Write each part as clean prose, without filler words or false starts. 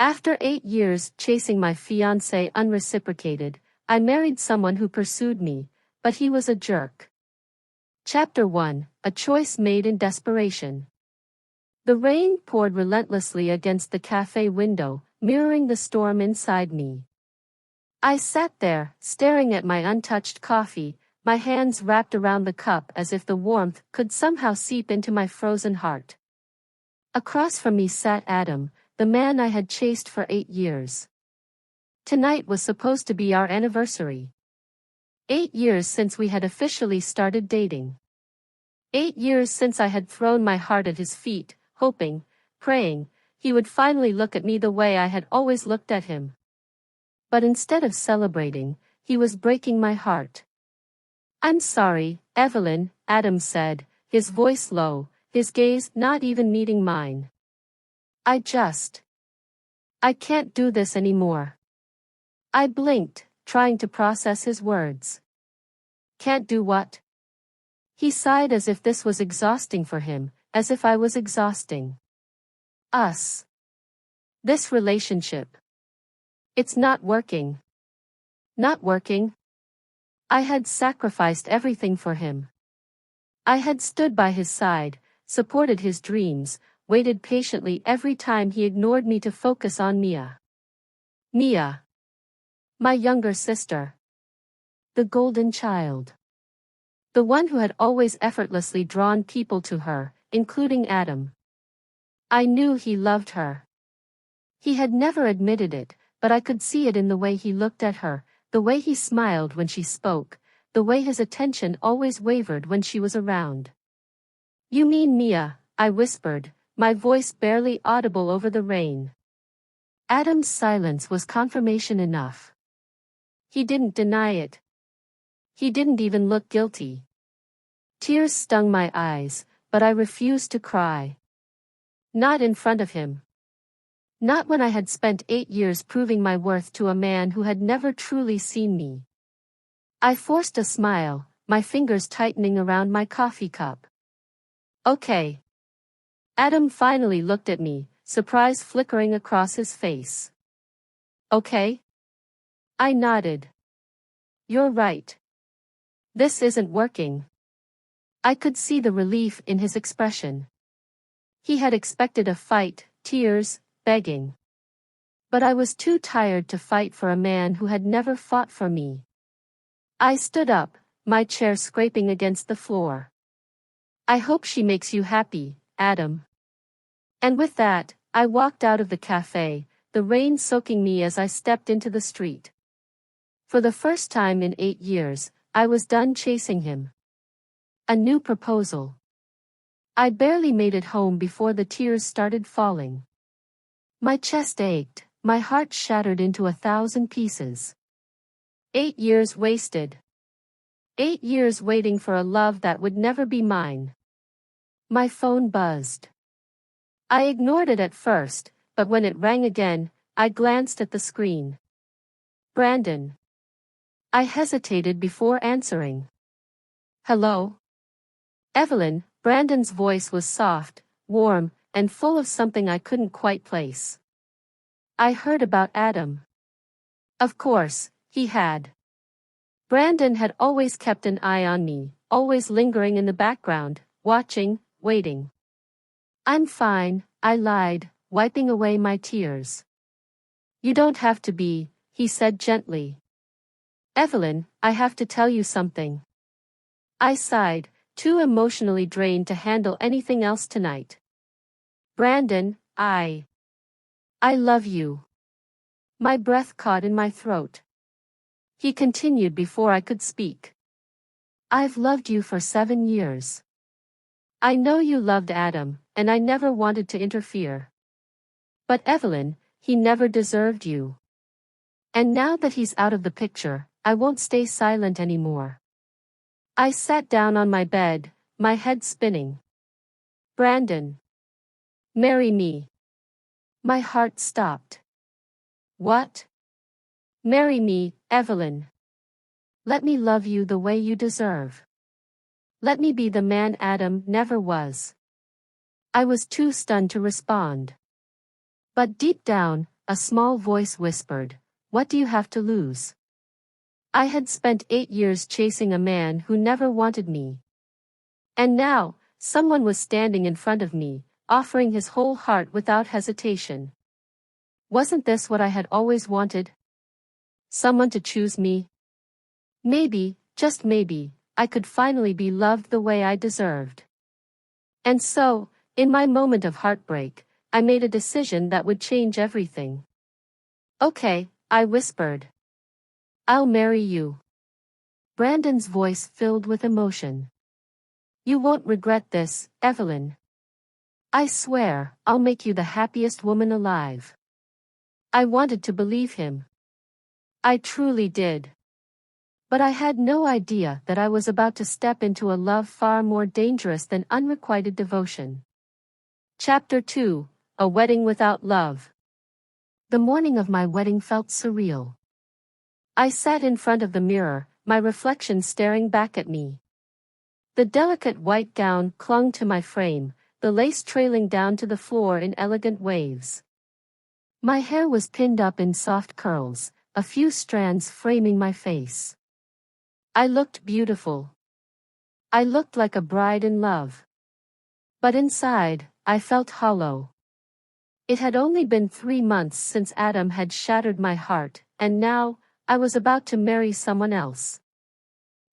After 8 years chasing my fiancé unreciprocated, I married someone who pursued me, but he was a jerk. Chapter 1, A Choice Made in Desperation. The rain poured relentlessly against the cafe window, mirroring the storm inside me. I sat there, staring at my untouched coffee, my hands wrapped around the cup as if the warmth could somehow seep into my frozen heart. Across from me sat Adam, the man I had chased for 8 years. Tonight was supposed to be our anniversary. 8 years since we had officially started dating. 8 years since I had thrown my heart at his feet, hoping, praying, he would finally look at me the way I had always looked at him. But instead of celebrating, he was breaking my heart. "I'm sorry, Evelyn," Adam said, his voice low, his gaze not even meeting mine. I can't do this anymore." I blinked, trying to process his words. "Can't do what?" He sighed as if this was exhausting for him, as if I was exhausting. "Us. This relationship. It's not working." Not working? I had sacrificed everything for him. I had stood by his side, supported his dreams, waited patiently every time he ignored me to focus on Mia. Mia. My younger sister. The golden child. The one who had always effortlessly drawn people to her, including Adam. I knew he loved her. He had never admitted it, but I could see it in the way he looked at her, the way he smiled when she spoke, the way his attention always wavered when she was around. "You mean Mia," I whispered, my voice barely audible over the rain. Adam's silence was confirmation enough. He didn't deny it. He didn't even look guilty. Tears stung my eyes, but I refused to cry. Not in front of him. Not when I had spent 8 years proving my worth to a man who had never truly seen me. I forced a smile, my fingers tightening around my coffee cup. "Okay." Adam finally looked at me, surprise flickering across his face. "Okay?" I nodded. "You're right. This isn't working." I could see the relief in his expression. He had expected a fight, tears, begging. But I was too tired to fight for a man who had never fought for me. I stood up, my chair scraping against the floor. "I hope she makes you happy, Adam." And with that, I walked out of the cafe, the rain soaking me as I stepped into the street. For the first time in 8 years, I was done chasing him. A new proposal. I barely made it home before the tears started falling. My chest ached, my heart shattered into 1,000 pieces. 8 years wasted. 8 years waiting for a love that would never be mine. My phone buzzed. I ignored it at first, but when it rang again, I glanced at the screen. Brandon. I hesitated before answering. "Hello?" "Evelyn." Brandon's voice was soft, warm, and full of something I couldn't quite place. "I heard about Adam." Of course, he had. Brandon had always kept an eye on me, always lingering in the background, watching, waiting. "I'm fine," I lied, wiping away my tears. "You don't have to be," he said gently. "Evelyn, I have to tell you something." I sighed, too emotionally drained to handle anything else tonight. "Brandon, I love you." My breath caught in my throat. He continued before I could speak. "I've loved you for 7 years. I know you loved Adam, and I never wanted to interfere. But Evelyn, he never deserved you. And now that he's out of the picture, I won't stay silent anymore." I sat down on my bed, my head spinning. "Brandon. Marry me." My heart stopped. "What?" "Marry me, Evelyn. Let me love you the way you deserve. Let me be the man Adam never was." I was too stunned to respond. But deep down, a small voice whispered, "What do you have to lose?" I had spent 8 years chasing a man who never wanted me. And now, someone was standing in front of me, offering his whole heart without hesitation. Wasn't this what I had always wanted? Someone to choose me? Maybe, just maybe, I could finally be loved the way I deserved. And so, in my moment of heartbreak, I made a decision that would change everything. "Okay," I whispered. "I'll marry you." Brandon's voice filled with emotion. "You won't regret this, Evelyn. I swear, I'll make you the happiest woman alive." I wanted to believe him. I truly did. But I had no idea that I was about to step into a love far more dangerous than unrequited devotion. Chapter 2: A Wedding Without Love. The morning of my wedding felt surreal. I sat in front of the mirror, my reflection staring back at me. The delicate white gown clung to my frame, the lace trailing down to the floor in elegant waves. My hair was pinned up in soft curls, a few strands framing my face. I looked beautiful. I looked like a bride in love. But inside, I felt hollow. It had only been 3 months since Adam had shattered my heart, and now, I was about to marry someone else.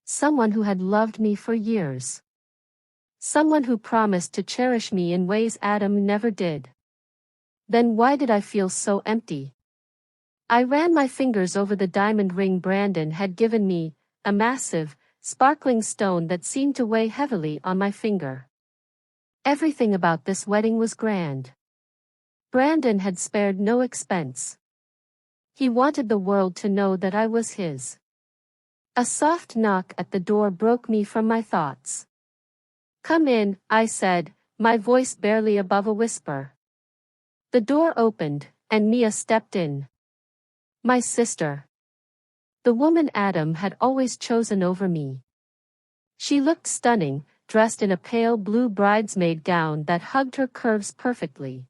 Someone who had loved me for years. Someone who promised to cherish me in ways Adam never did. Then why did I feel so empty? I ran my fingers over the diamond ring Brandon had given me, a massive, sparkling stone that seemed to weigh heavily on my finger. Everything about this wedding was grand. Brandon had spared no expense. He wanted the world to know that I was his. A soft knock at the door broke me from my thoughts. "Come in," I said, my voice barely above a whisper. The door opened, and Mia stepped in. My sister. The woman Adam had always chosen over me. She looked stunning, dressed in a pale blue bridesmaid gown that hugged her curves perfectly.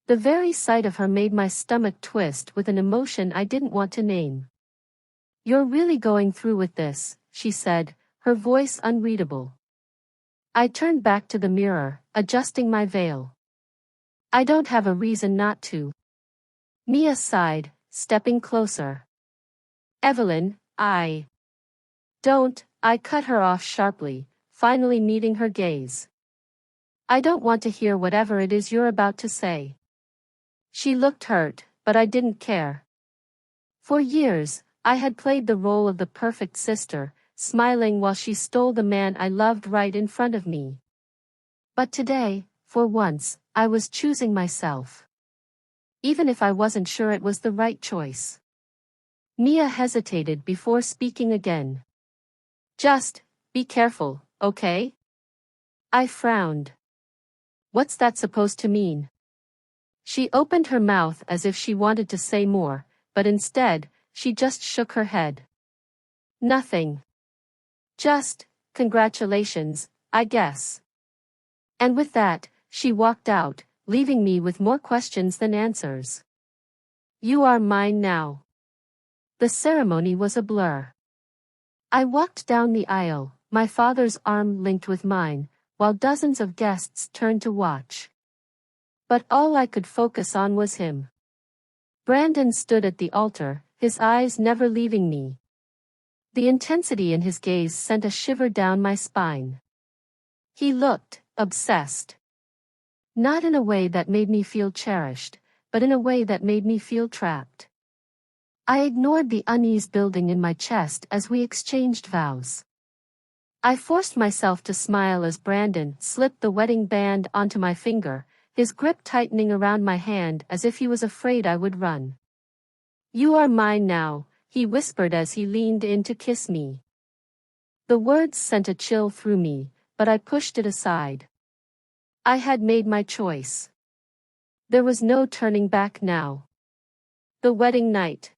The very sight of her made my stomach twist with an emotion I didn't want to name. "You're really going through with this," she said, her voice unreadable. I turned back to the mirror, adjusting my veil. "I don't have a reason not to." Mia sighed, stepping closer. "Evelyn, Don't," I cut her off sharply, finally meeting her gaze. "I don't want to hear whatever it is you're about to say." She looked hurt, but I didn't care. For years, I had played the role of the perfect sister, smiling while she stole the man I loved right in front of me. But today, for once, I was choosing myself. Even if I wasn't sure it was the right choice. Mia hesitated before speaking again. "Just, be careful, okay?" I frowned. "What's that supposed to mean?" She opened her mouth as if she wanted to say more, but instead, she just shook her head. "Nothing. Just, congratulations, I guess." And with that, she walked out, leaving me with more questions than answers. "You are mine now." The ceremony was a blur. I walked down the aisle, my father's arm linked with mine, while dozens of guests turned to watch. But all I could focus on was him. Brandon stood at the altar, his eyes never leaving me. The intensity in his gaze sent a shiver down my spine. He looked obsessed. Not in a way that made me feel cherished, but in a way that made me feel trapped. I ignored the unease building in my chest as we exchanged vows. I forced myself to smile as Brandon slipped the wedding band onto my finger, his grip tightening around my hand as if he was afraid I would run. "You are mine now," he whispered as he leaned in to kiss me. The words sent a chill through me, but I pushed it aside. I had made my choice. There was no turning back now. The wedding night.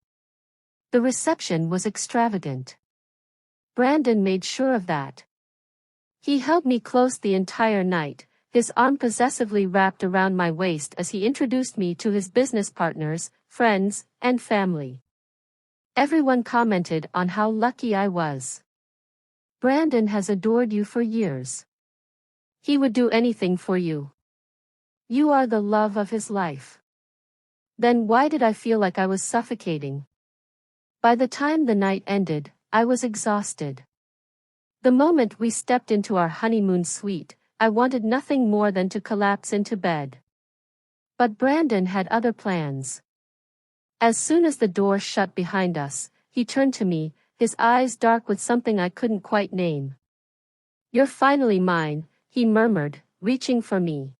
The reception was extravagant. Brandon made sure of that. He held me close the entire night, his arm possessively wrapped around my waist as he introduced me to his business partners, friends, and family. Everyone commented on how lucky I was. Brandon has adored you for years. He would do anything for you. You are the love of his life. Then why did I feel like I was suffocating? By the time the night ended, I was exhausted. The moment we stepped into our honeymoon suite, I wanted nothing more than to collapse into bed. But Brandon had other plans. As soon as the door shut behind us, he turned to me, his eyes dark with something I couldn't quite name. "You're finally mine," he murmured, reaching for me.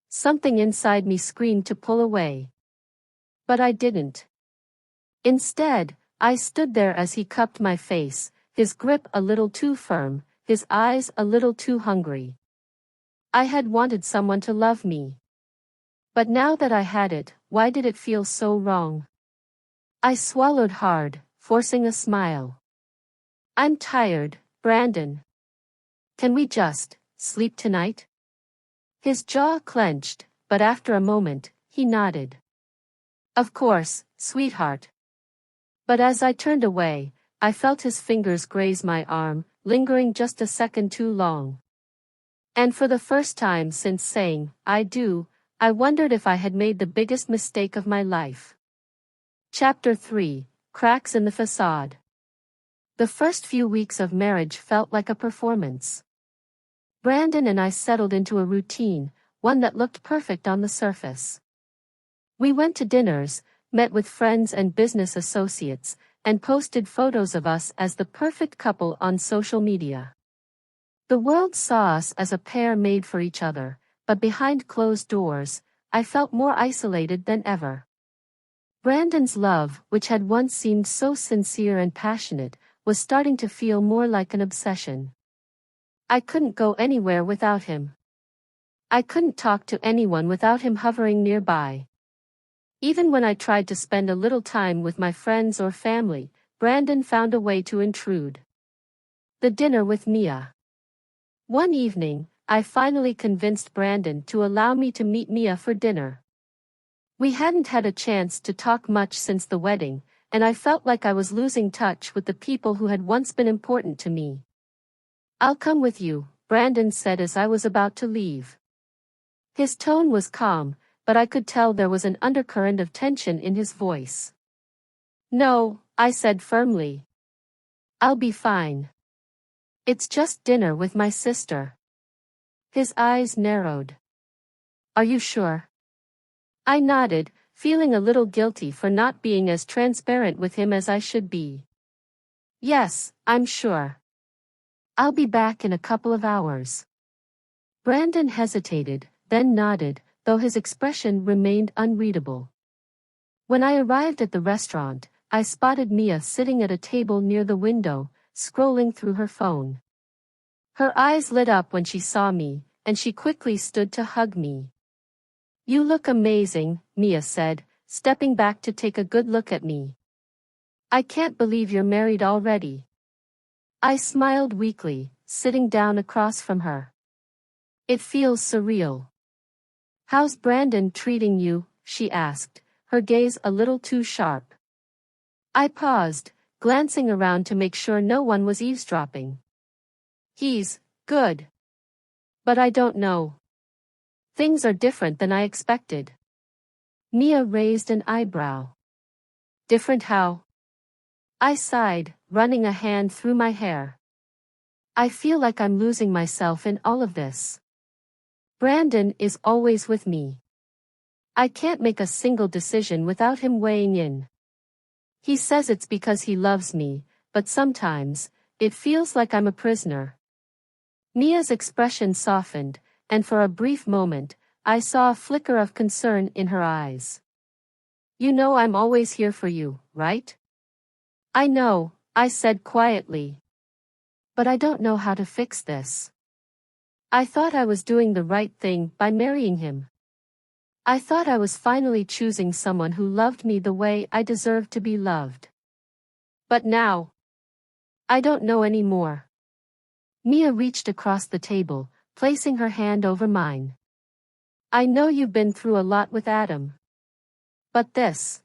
Something inside me screamed to pull away. But I didn't. Instead, I stood there as he cupped my face, his grip a little too firm, his eyes a little too hungry. I had wanted someone to love me. But now that I had it, why did it feel so wrong? I swallowed hard, forcing a smile. "I'm tired, Brandon. Can we just sleep tonight?" His jaw clenched, but after a moment, he nodded. "Of course, sweetheart." But as I turned away, I felt his fingers graze my arm, lingering just a second too long. And for the first time since saying, "I do," I wondered if I had made the biggest mistake of my life. Chapter 3: Cracks in the Facade. The first few weeks of marriage felt like a performance. Brandon and I settled into a routine, one that looked perfect on the surface. We went to dinners, met with friends and business associates, and posted photos of us as the perfect couple on social media. The world saw us as a pair made for each other, but behind closed doors, I felt more isolated than ever. Brandon's love, which had once seemed so sincere and passionate, was starting to feel more like an obsession. I couldn't go anywhere without him. I couldn't talk to anyone without him hovering nearby. Even when I tried to spend a little time with my friends or family, Brandon found a way to intrude. The dinner with Mia. One evening, I finally convinced Brandon to allow me to meet Mia for dinner. We hadn't had a chance to talk much since the wedding, and I felt like I was losing touch with the people who had once been important to me. "I'll come with you," Brandon said as I was about to leave. His tone was calm, but I could tell there was an undercurrent of tension in his voice. "No," I said firmly. "I'll be fine. It's just dinner with my sister." His eyes narrowed. "Are you sure?" I nodded, feeling a little guilty for not being as transparent with him as I should be. "Yes, I'm sure. I'll be back in a couple of hours." Brandon hesitated, then nodded, though his expression remained unreadable. When I arrived at the restaurant, I spotted Mia sitting at a table near the window, scrolling through her phone. Her eyes lit up when she saw me, and she quickly stood to hug me. "You look amazing," Mia said, stepping back to take a good look at me. "I can't believe you're married already." I smiled weakly, sitting down across from her. "It feels surreal." "How's Brandon treating you?" she asked, her gaze a little too sharp. I paused, glancing around to make sure no one was eavesdropping. "He's good. But I don't know. Things are different than I expected." Mia raised an eyebrow. "Different how?" I sighed, running a hand through my hair. "I feel like I'm losing myself in all of this. Brandon is always with me. I can't make a single decision without him weighing in. He says it's because he loves me, but sometimes, it feels like I'm a prisoner." Mia's expression softened, and for a brief moment, I saw a flicker of concern in her eyes. "You know I'm always here for you, right?" "I know," I said quietly. "But I don't know how to fix this. I thought I was doing the right thing by marrying him. I thought I was finally choosing someone who loved me the way I deserved to be loved. But now, I don't know anymore." Mia reached across the table, placing her hand over mine. I know you've been through a lot with Adam. But this.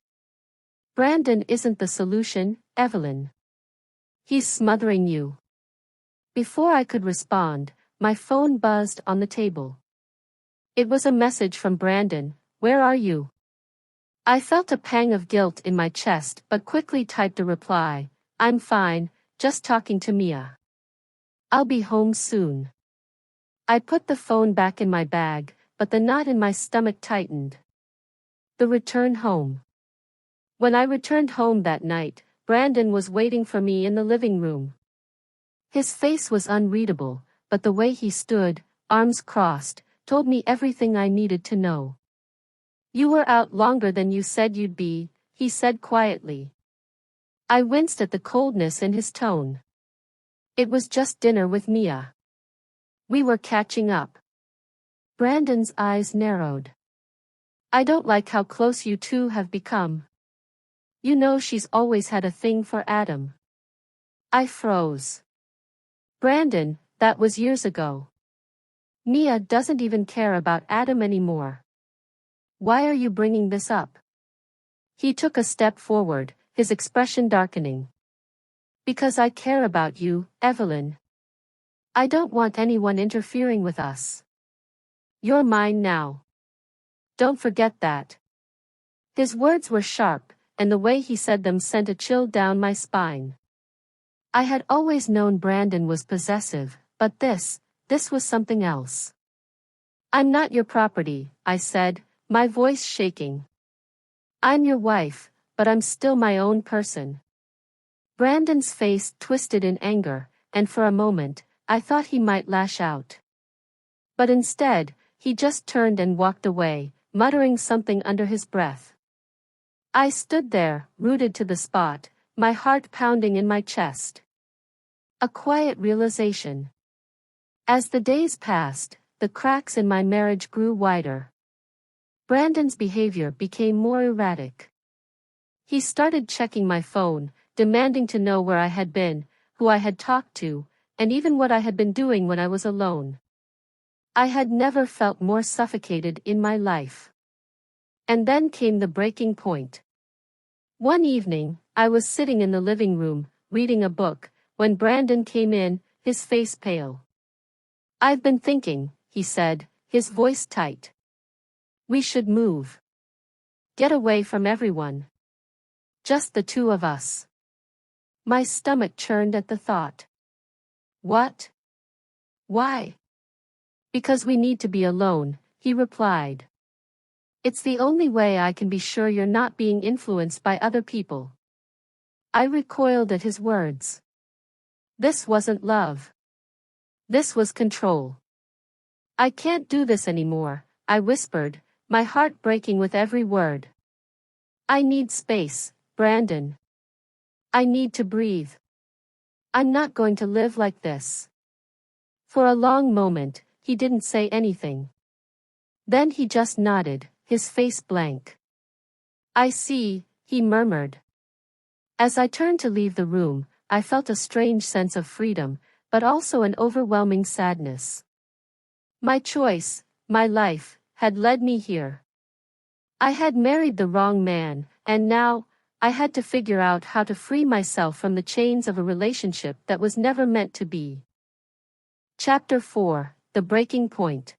Brandon isn't the solution, Evelyn. He's smothering you. Before I could respond, my phone buzzed on the table. It was a message from Brandon. Where are you? I felt a pang of guilt in my chest but quickly typed a reply. I'm fine, just talking to Mia. I'll be home soon. I put the phone back in my bag, but the knot in my stomach tightened. The return home. When I returned home that night, Brandon was waiting for me in the living room. His face was unreadable, but the way he stood, arms crossed, told me everything I needed to know. You were out longer than you said you'd be, he said quietly. I winced at the coldness in his tone. It was just dinner with Mia. We were catching up. Brandon's eyes narrowed. I don't like how close you two have become. You know she's always had a thing for Adam. I froze. Brandon, that was years ago. Mia doesn't even care about Adam anymore. Why are you bringing this up? He took a step forward, his expression darkening. Because I care about you, Evelyn. I don't want anyone interfering with us. You're mine now. Don't forget that. His words were sharp, and the way he said them sent a chill down my spine. I had always known Brandon was possessive, but this was something else. I'm not your property, I said, my voice shaking. I'm your wife, but I'm still my own person. Brandon's face twisted in anger, and for a moment, I thought he might lash out. But instead, he just turned and walked away, muttering something under his breath. I stood there, rooted to the spot, my heart pounding in my chest. A quiet realization. As the days passed, the cracks in my marriage grew wider. Brandon's behavior became more erratic. He started checking my phone, demanding to know where I had been, who I had talked to, and even what I had been doing when I was alone. I had never felt more suffocated in my life. And then came the breaking point. One evening, I was sitting in the living room, reading a book, when Brandon came in, his face pale. I've been thinking, he said, his voice tight. We should move. Get away from everyone. Just the two of us. My stomach churned at the thought. What? Why? Because we need to be alone, he replied. It's the only way I can be sure you're not being influenced by other people. I recoiled at his words. This wasn't love. This was control. I can't do this anymore, I whispered, my heart breaking with every word. I need space, Brandon. I need to breathe. I'm not going to live like this. For a long moment, he didn't say anything. Then he just nodded, his face blank. I see, he murmured. As I turned to leave the room, I felt a strange sense of freedom, but also an overwhelming sadness. My choice, my life, had led me here. I had married the wrong man, and now, I had to figure out how to free myself from the chains of a relationship that was never meant to be. Chapter 4, The Breaking Point.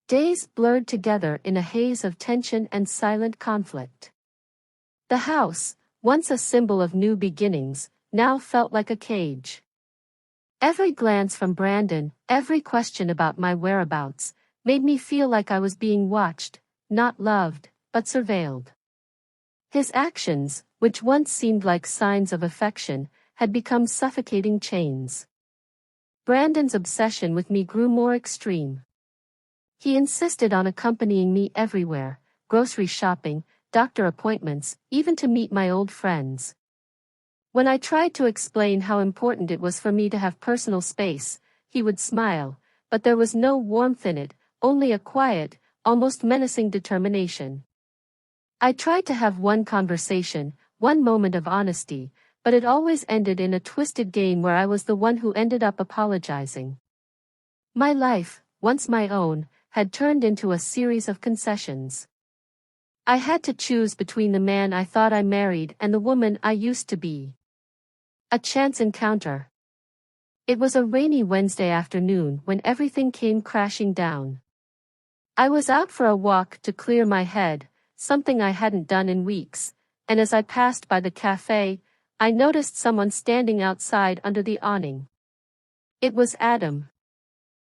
Days blurred together in a haze of tension and silent conflict. The house, once a symbol of new beginnings, now felt like a cage. Every glance from Brandon, every question about my whereabouts, made me feel like I was being watched, not loved, but surveilled. His actions, which once seemed like signs of affection, had become suffocating chains. Brandon's obsession with me grew more extreme. He insisted on accompanying me everywhere, grocery shopping, doctor appointments, even to meet my old friends. When I tried to explain how important it was for me to have personal space, he would smile, but there was no warmth in it, only a quiet, almost menacing determination. I tried to have one conversation, one moment of honesty, but it always ended in a twisted game where I was the one who ended up apologizing. My life, once my own, had turned into a series of concessions. I had to choose between the man I thought I married and the woman I used to be. A chance encounter. It was a rainy Wednesday afternoon when everything came crashing down. I was out for a walk to clear my head, something I hadn't done in weeks, and as I passed by the cafe, I noticed someone standing outside under the awning. It was Adam.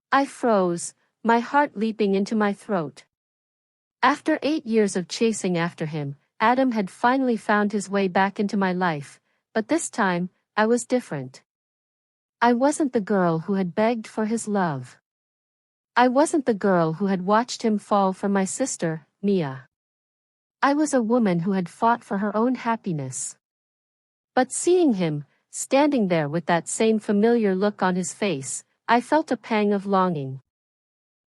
I froze, my heart leaping into my throat. After 8 years of chasing after him, Adam had finally found his way back into my life, but this time, I was different. I wasn't the girl who had begged for his love. I wasn't the girl who had watched him fall for my sister, Mia. I was a woman who had fought for her own happiness. But seeing him, standing there with that same familiar look on his face, I felt a pang of longing.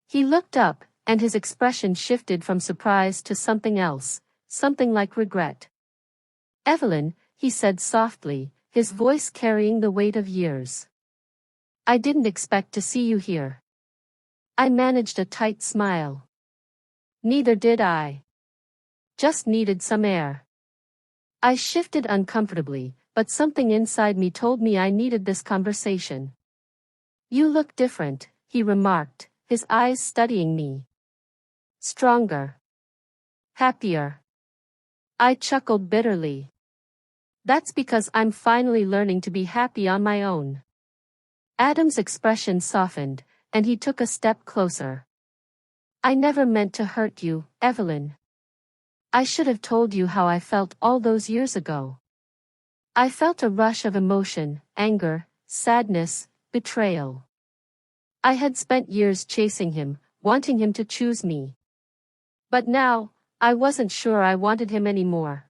He looked up, and his expression shifted from surprise to something else, something like regret. "Evelyn," he said softly, his voice carrying the weight of years. "I didn't expect to see you here." I managed a tight smile. "Neither did I. Just needed some air." I shifted uncomfortably, but something inside me told me I needed this conversation. "You look different," he remarked, his eyes studying me. "Stronger. Happier." I chuckled bitterly. "That's because I'm finally learning to be happy on my own." Adam's expression softened, and he took a step closer. "I never meant to hurt you, Evelyn. I should have told you how I felt all those years ago." I felt a rush of emotion, anger, sadness, betrayal. I had spent years chasing him, wanting him to choose me. But now, I wasn't sure I wanted him anymore.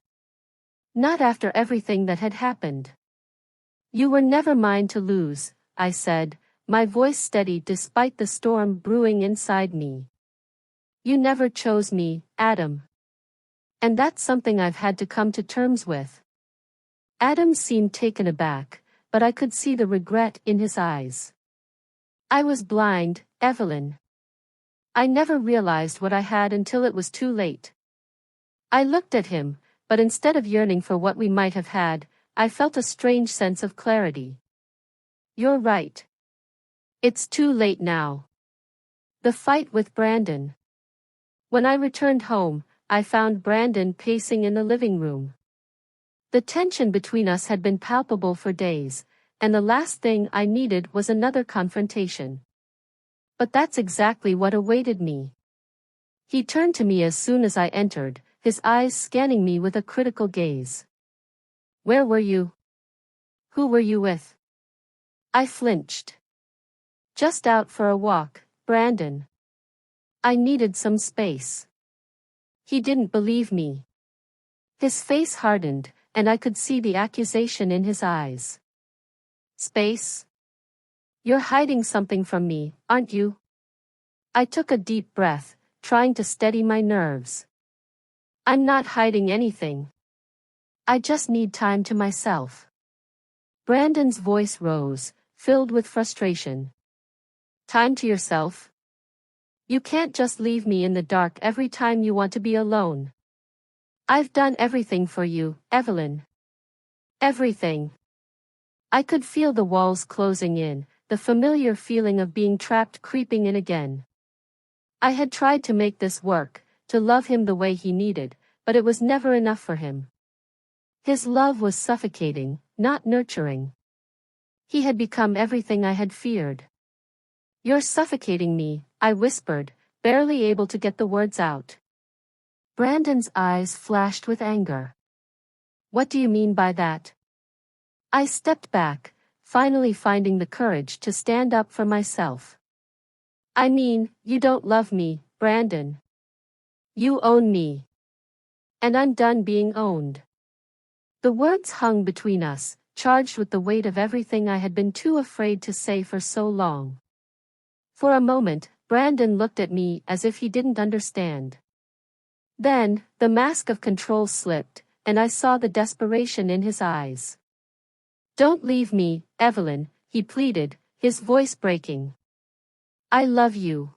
Not after everything that had happened. "You were never mine to lose," I said, my voice steady despite the storm brewing inside me. "You never chose me, Adam. And that's something I've had to come to terms with." Adam seemed taken aback, but I could see the regret in his eyes. "I was blind, Evelyn. I never realized what I had until it was too late." I looked at him, but instead of yearning for what we might have had, I felt a strange sense of clarity. "You're right. It's too late now." The fight with Brandon. When I returned home, I found Brandon pacing in the living room. The tension between us had been palpable for days, and the last thing I needed was another confrontation. But that's exactly what awaited me. He turned to me as soon as I entered, his eyes scanning me with a critical gaze. "Where were you? Who were you with?" I flinched. "Just out for a walk, Brandon. I needed some space." He didn't believe me. His face hardened, and I could see the accusation in his eyes. "Space? You're hiding something from me, aren't you?" I took a deep breath, trying to steady my nerves. "I'm not hiding anything. I just need time to myself." Brandon's voice rose, filled with frustration. "Time to yourself? You can't just leave me in the dark every time you want to be alone. I've done everything for you, Evelyn. Everything." I could feel the walls closing in, the familiar feeling of being trapped creeping in again. I had tried to make this work, to love him the way he needed, but it was never enough for him. His love was suffocating, not nurturing. He had become everything I had feared. "You're suffocating me," I whispered, barely able to get the words out. Brandon's eyes flashed with anger. "What do you mean by that?" I stepped back, finally finding the courage to stand up for myself. "I mean, you don't love me, Brandon. You own me. And I'm done being owned." The words hung between us, charged with the weight of everything I had been too afraid to say for so long. For a moment, Brandon looked at me as if he didn't understand. Then, the mask of control slipped, and I saw the desperation in his eyes. "Don't leave me, Evelyn," he pleaded, his voice breaking. I love you.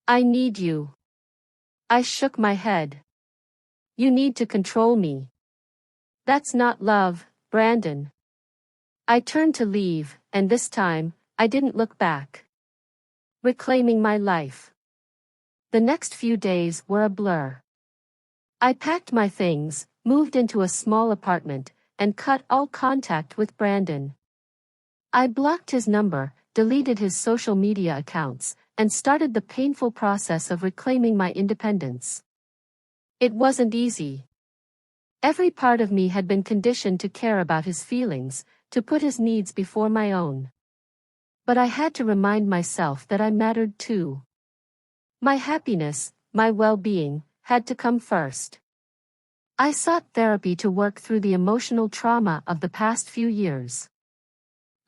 I need you. I shook my head. You need to control me. That's not love, Brandon. I turned to leave, and this time, I didn't look back. Reclaiming my life. The next few days were a blur. I packed my things, moved into a small apartment, and cut all contact with Brandon. I blocked his number, deleted his social media accounts, and started the painful process of reclaiming my independence. It wasn't easy. Every part of me had been conditioned to care about his feelings, to put his needs before my own. But I had to remind myself that I mattered too. My happiness, my well-being, had to come first. I sought therapy to work through the emotional trauma of the past few years.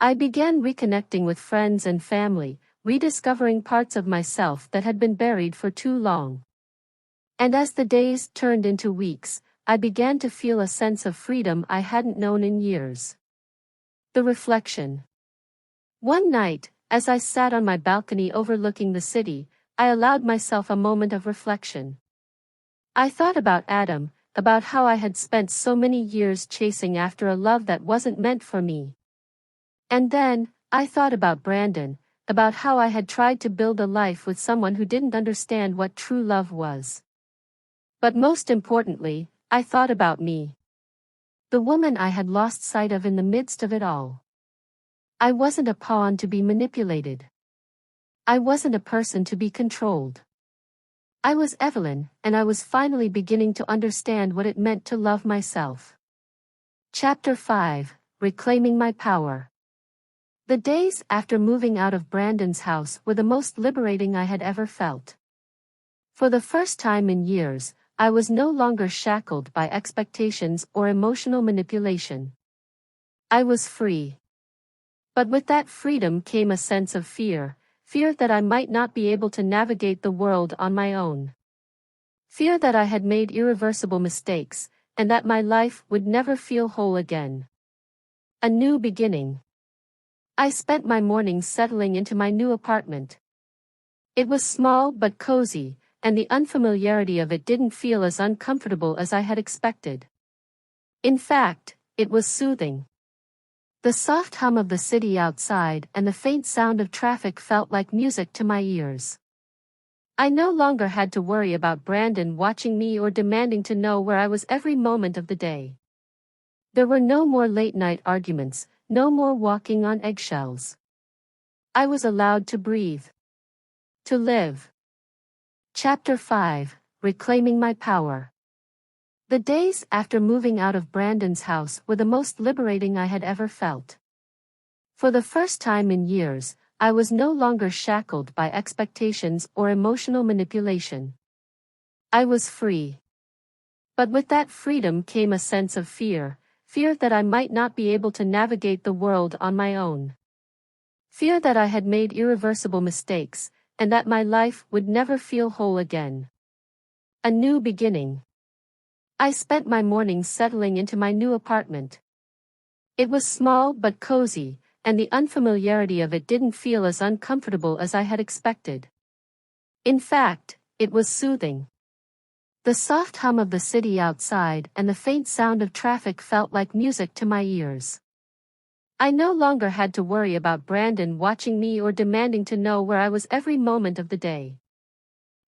I began reconnecting with friends and family, rediscovering parts of myself that had been buried for too long. And as the days turned into weeks, I began to feel a sense of freedom I hadn't known in years. The reflection. One night, as I sat on my balcony overlooking the city, I allowed myself a moment of reflection. I thought about Adam, about how I had spent so many years chasing after a love that wasn't meant for me. And then, I thought about Brandon, about how I had tried to build a life with someone who didn't understand what true love was. But most importantly, I thought about me. The woman I had lost sight of in the midst of it all. I wasn't a pawn to be manipulated. I wasn't a person to be controlled. I was Evelyn, and I was finally beginning to understand what it meant to love myself. Chapter 5: Reclaiming My Power. The days after moving out of Brandon's house were the most liberating I had ever felt. For the first time in years, I was no longer shackled by expectations or emotional manipulation. I was free. But with that freedom came a sense of fear that I might not be able to navigate the world on my own. Fear that I had made irreversible mistakes, and that my life would never feel whole again. A new beginning. I spent my mornings settling into my new apartment. It was small but cozy, and the unfamiliarity of it didn't feel as uncomfortable as I had expected. In fact, it was soothing. The soft hum of the city outside and the faint sound of traffic felt like music to my ears. I no longer had to worry about Brandon watching me or demanding to know where I was every moment of the day. There were no more late-night arguments, no more walking on eggshells. I was allowed to breathe. To live. Chapter 5: Reclaiming My Power. The days after moving out of Brandon's house were the most liberating I had ever felt. For the first time in years, I was no longer shackled by expectations or emotional manipulation. I was free. But with that freedom came a sense of fear that I might not be able to navigate the world on my own. Fear that I had made irreversible mistakes, and that my life would never feel whole again. A new beginning. I spent my mornings settling into my new apartment. It was small but cozy, and the unfamiliarity of it didn't feel as uncomfortable as I had expected. In fact, it was soothing. The soft hum of the city outside and the faint sound of traffic felt like music to my ears. I no longer had to worry about Brandon watching me or demanding to know where I was every moment of the day.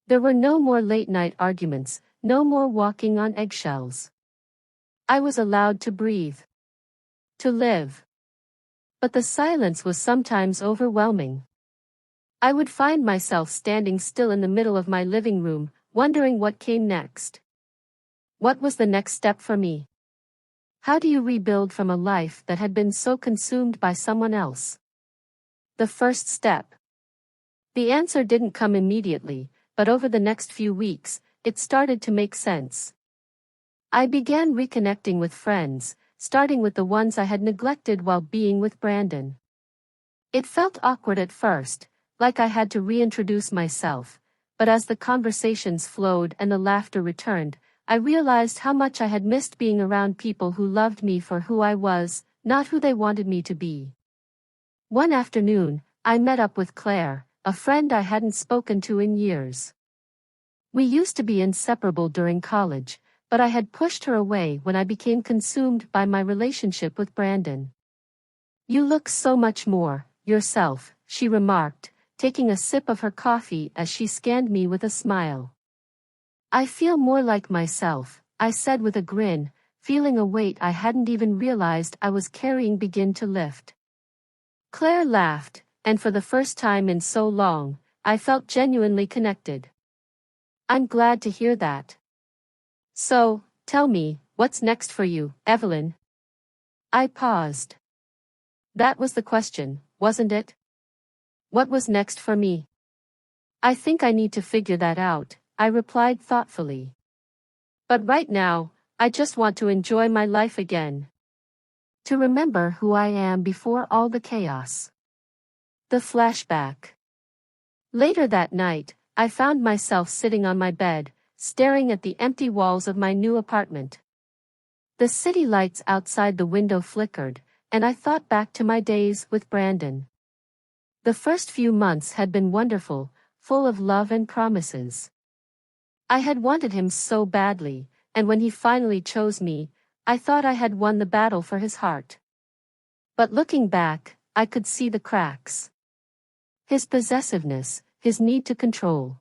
There were no more late-night arguments, no more walking on eggshells. I was allowed to breathe. To live. But the silence was sometimes overwhelming. I would find myself standing still in the middle of my living room, wondering what came next. What was the next step for me? How do you rebuild from a life that had been so consumed by someone else? The first step. The answer didn't come immediately, but over the next few weeks, it started to make sense. I began reconnecting with friends, starting with the ones I had neglected while being with Brandon. It felt awkward at first, like I had to reintroduce myself, but as the conversations flowed and the laughter returned, I realized how much I had missed being around people who loved me for who I was, not who they wanted me to be. One afternoon, I met up with Claire, a friend I hadn't spoken to in years. We used to be inseparable during college, but I had pushed her away when I became consumed by my relationship with Brandon. "You look so much more yourself," she remarked, taking a sip of her coffee as she scanned me with a smile. "I feel more like myself," I said with a grin, feeling a weight I hadn't even realized I was carrying begin to lift. Claire laughed, and for the first time in so long, I felt genuinely connected. "I'm glad to hear that. So, tell me, what's next for you, Evelyn?" I paused. That was the question, wasn't it? What was next for me? "I think I need to figure that out," I replied thoughtfully. "But right now, I just want to enjoy my life again. To remember who I am before all the chaos." The flashback. Later that night, I found myself sitting on my bed, staring at the empty walls of my new apartment. The city lights outside the window flickered, and I thought back to my days with Brandon. The first few months had been wonderful, full of love and promises. I had wanted him so badly, and when he finally chose me, I thought I had won the battle for his heart. But looking back, I could see the cracks. His possessiveness, his need to control.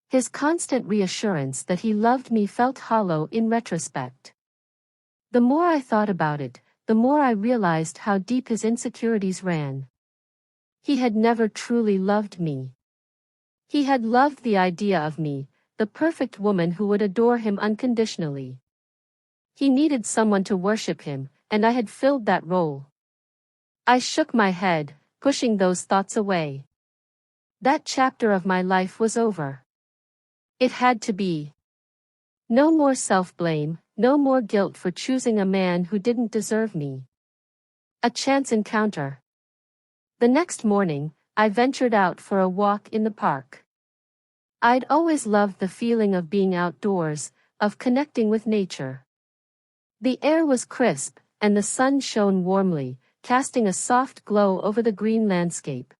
His constant reassurance that he loved me felt hollow in retrospect. The more I thought about it, the more I realized how deep his insecurities ran. He had never truly loved me. He had loved the idea of me, the perfect woman who would adore him unconditionally. He needed someone to worship him, and I had filled that role. I shook my head, pushing those thoughts away. That chapter of my life was over. It had to be. No more self-blame, no more guilt for choosing a man who didn't deserve me. A chance encounter. The next morning, I ventured out for a walk in the park. I'd always loved the feeling of being outdoors, of connecting with nature. The air was crisp, and the sun shone warmly, casting a soft glow over the green landscape.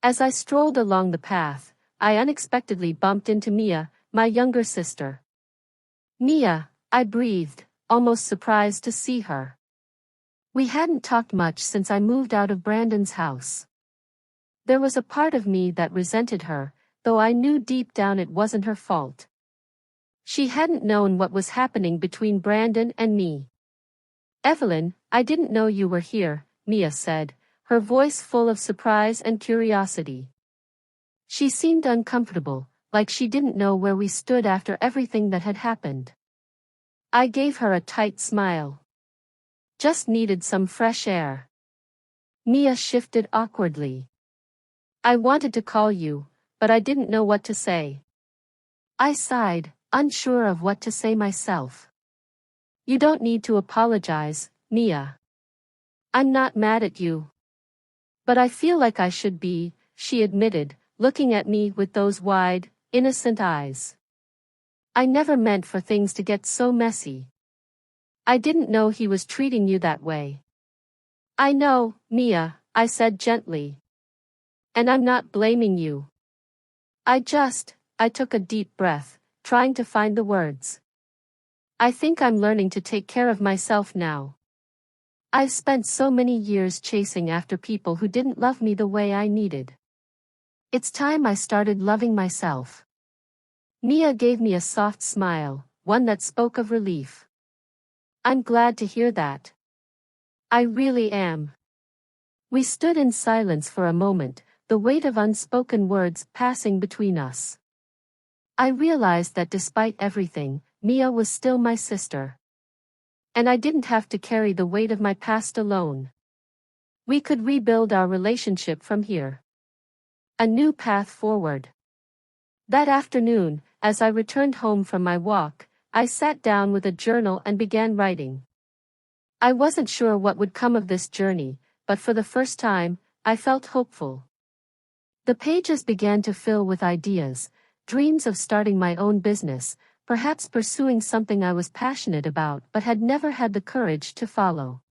As I strolled along the path, I unexpectedly bumped into Mia, my younger sister. "Mia," I breathed, almost surprised to see her. We hadn't talked much since I moved out of Brandon's house. There was a part of me that resented her, though I knew deep down it wasn't her fault. She hadn't known what was happening between Brandon and me. "Evelyn, I didn't know you were here," Mia said, her voice full of surprise and curiosity. She seemed uncomfortable, like she didn't know where we stood after everything that had happened. I gave her a tight smile. "Just needed some fresh air." Mia shifted awkwardly. "I wanted to call you, but I didn't know what to say." I sighed, unsure of what to say myself. "You don't need to apologize, Mia. I'm not mad at you." "But I feel like I should be," she admitted, looking at me with those wide, innocent eyes. "I never meant for things to get so messy. I didn't know he was treating you that way." "I know, Mia," I said gently. "And I'm not blaming you. I took a deep breath, trying to find the words. "I think I'm learning to take care of myself now. I've spent so many years chasing after people who didn't love me the way I needed. It's time I started loving myself." Mia gave me a soft smile, one that spoke of relief. "I'm glad to hear that. I really am." We stood in silence for a moment, the weight of unspoken words passing between us. I realized that despite everything, Mia was still my sister. And I didn't have to carry the weight of my past alone. We could rebuild our relationship from here. A new path forward. That afternoon, as I returned home from my walk, I sat down with a journal and began writing. I wasn't sure what would come of this journey, but for the first time, I felt hopeful. The pages began to fill with ideas, dreams of starting my own business, perhaps pursuing something I was passionate about but had never had the courage to follow.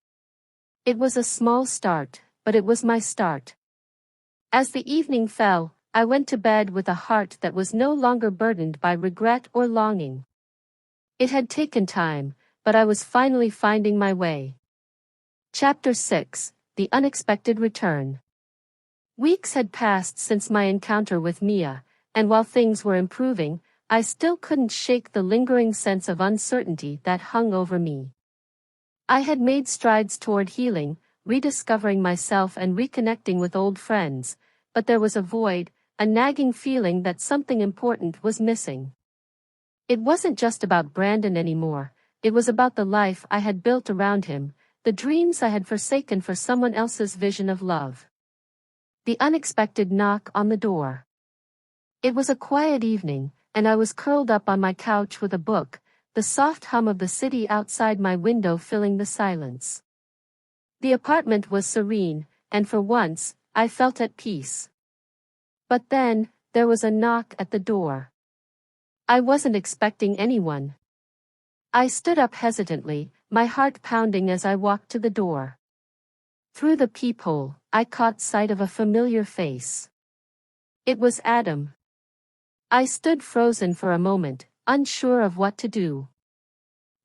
It was a small start, but it was my start. As the evening fell, I went to bed with a heart that was no longer burdened by regret or longing. It had taken time, but I was finally finding my way. Chapter 6: The Unexpected Return. Weeks had passed since my encounter with Mia, and while things were improving, I still couldn't shake the lingering sense of uncertainty that hung over me. I had made strides toward healing, rediscovering myself and reconnecting with old friends, but there was a void, a nagging feeling that something important was missing. It wasn't just about Brandon anymore, it was about the life I had built around him, the dreams I had forsaken for someone else's vision of love. The unexpected knock on the door. It was a quiet evening, and I was curled up on my couch with a book, the soft hum of the city outside my window filling the silence. The apartment was serene, and for once, I felt at peace. But then, there was a knock at the door. I wasn't expecting anyone. I stood up hesitantly, my heart pounding as I walked to the door. Through the peephole, I caught sight of a familiar face. It was Adam. I stood frozen for a moment, unsure of what to do.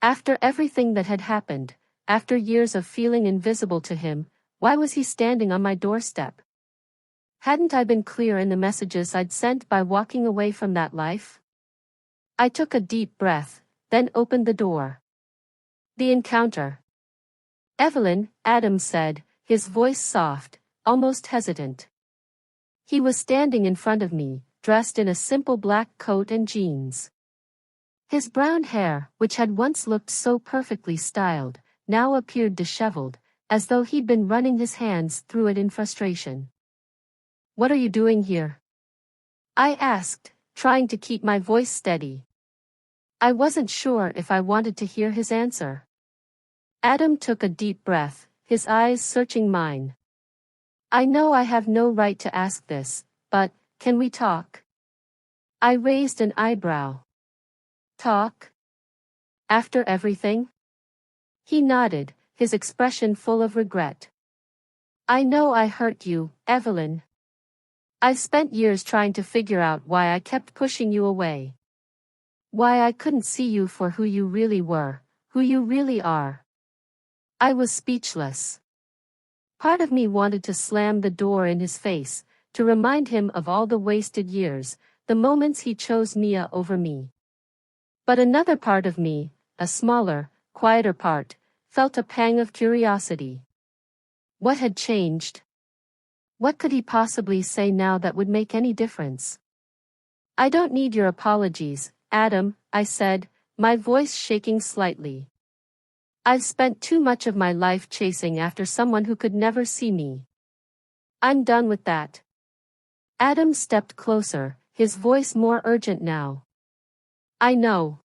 After everything that had happened, after years of feeling invisible to him, why was he standing on my doorstep? Hadn't I been clear in the messages I'd sent by walking away from that life? I took a deep breath, then opened the door. The encounter. Evelyn, Adam said, his voice soft, almost hesitant. He was standing in front of me, dressed in a simple black coat and jeans. His brown hair, which had once looked so perfectly styled, now appeared disheveled, as though he'd been running his hands through it in frustration. "What are you doing here?" I asked, trying to keep my voice steady. I wasn't sure if I wanted to hear his answer. Adam took a deep breath, his eyes searching mine. "I know I have no right to ask this, but, can we talk?" I raised an eyebrow. "Talk? After everything?" He nodded, his expression full of regret. "I know I hurt you, Evelyn. I've spent years trying to figure out why I kept pushing you away. Why I couldn't see you for who you really were, who you really are." I was speechless. Part of me wanted to slam the door in his face, to remind him of all the wasted years, the moments he chose Mia over me. But another part of me, a smaller, quieter part, felt a pang of curiosity. What had changed? What could he possibly say now that would make any difference? "I don't need your apologies, Adam," I said, my voice shaking slightly. "I've spent too much of my life chasing after someone who could never see me. I'm done with that." Adam stepped closer, his voice more urgent now. I know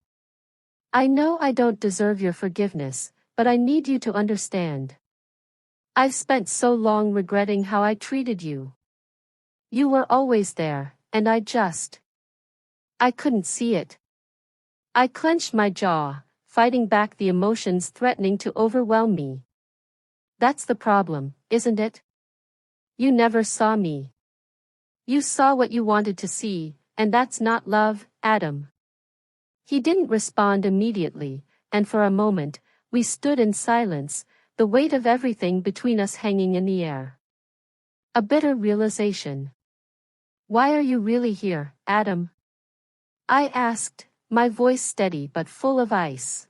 I don't deserve your forgiveness, but I need you to understand. I've spent so long regretting how I treated you. You were always there, and I couldn't see it." I clenched my jaw, fighting back the emotions threatening to overwhelm me. "That's the problem, isn't it? You never saw me. You saw what you wanted to see, and that's not love, Adam." He didn't respond immediately, and for a moment, we stood in silence, the weight of everything between us hanging in the air. A bitter realization. "Why are you really here, Adam?" I asked, my voice steady but full of ice.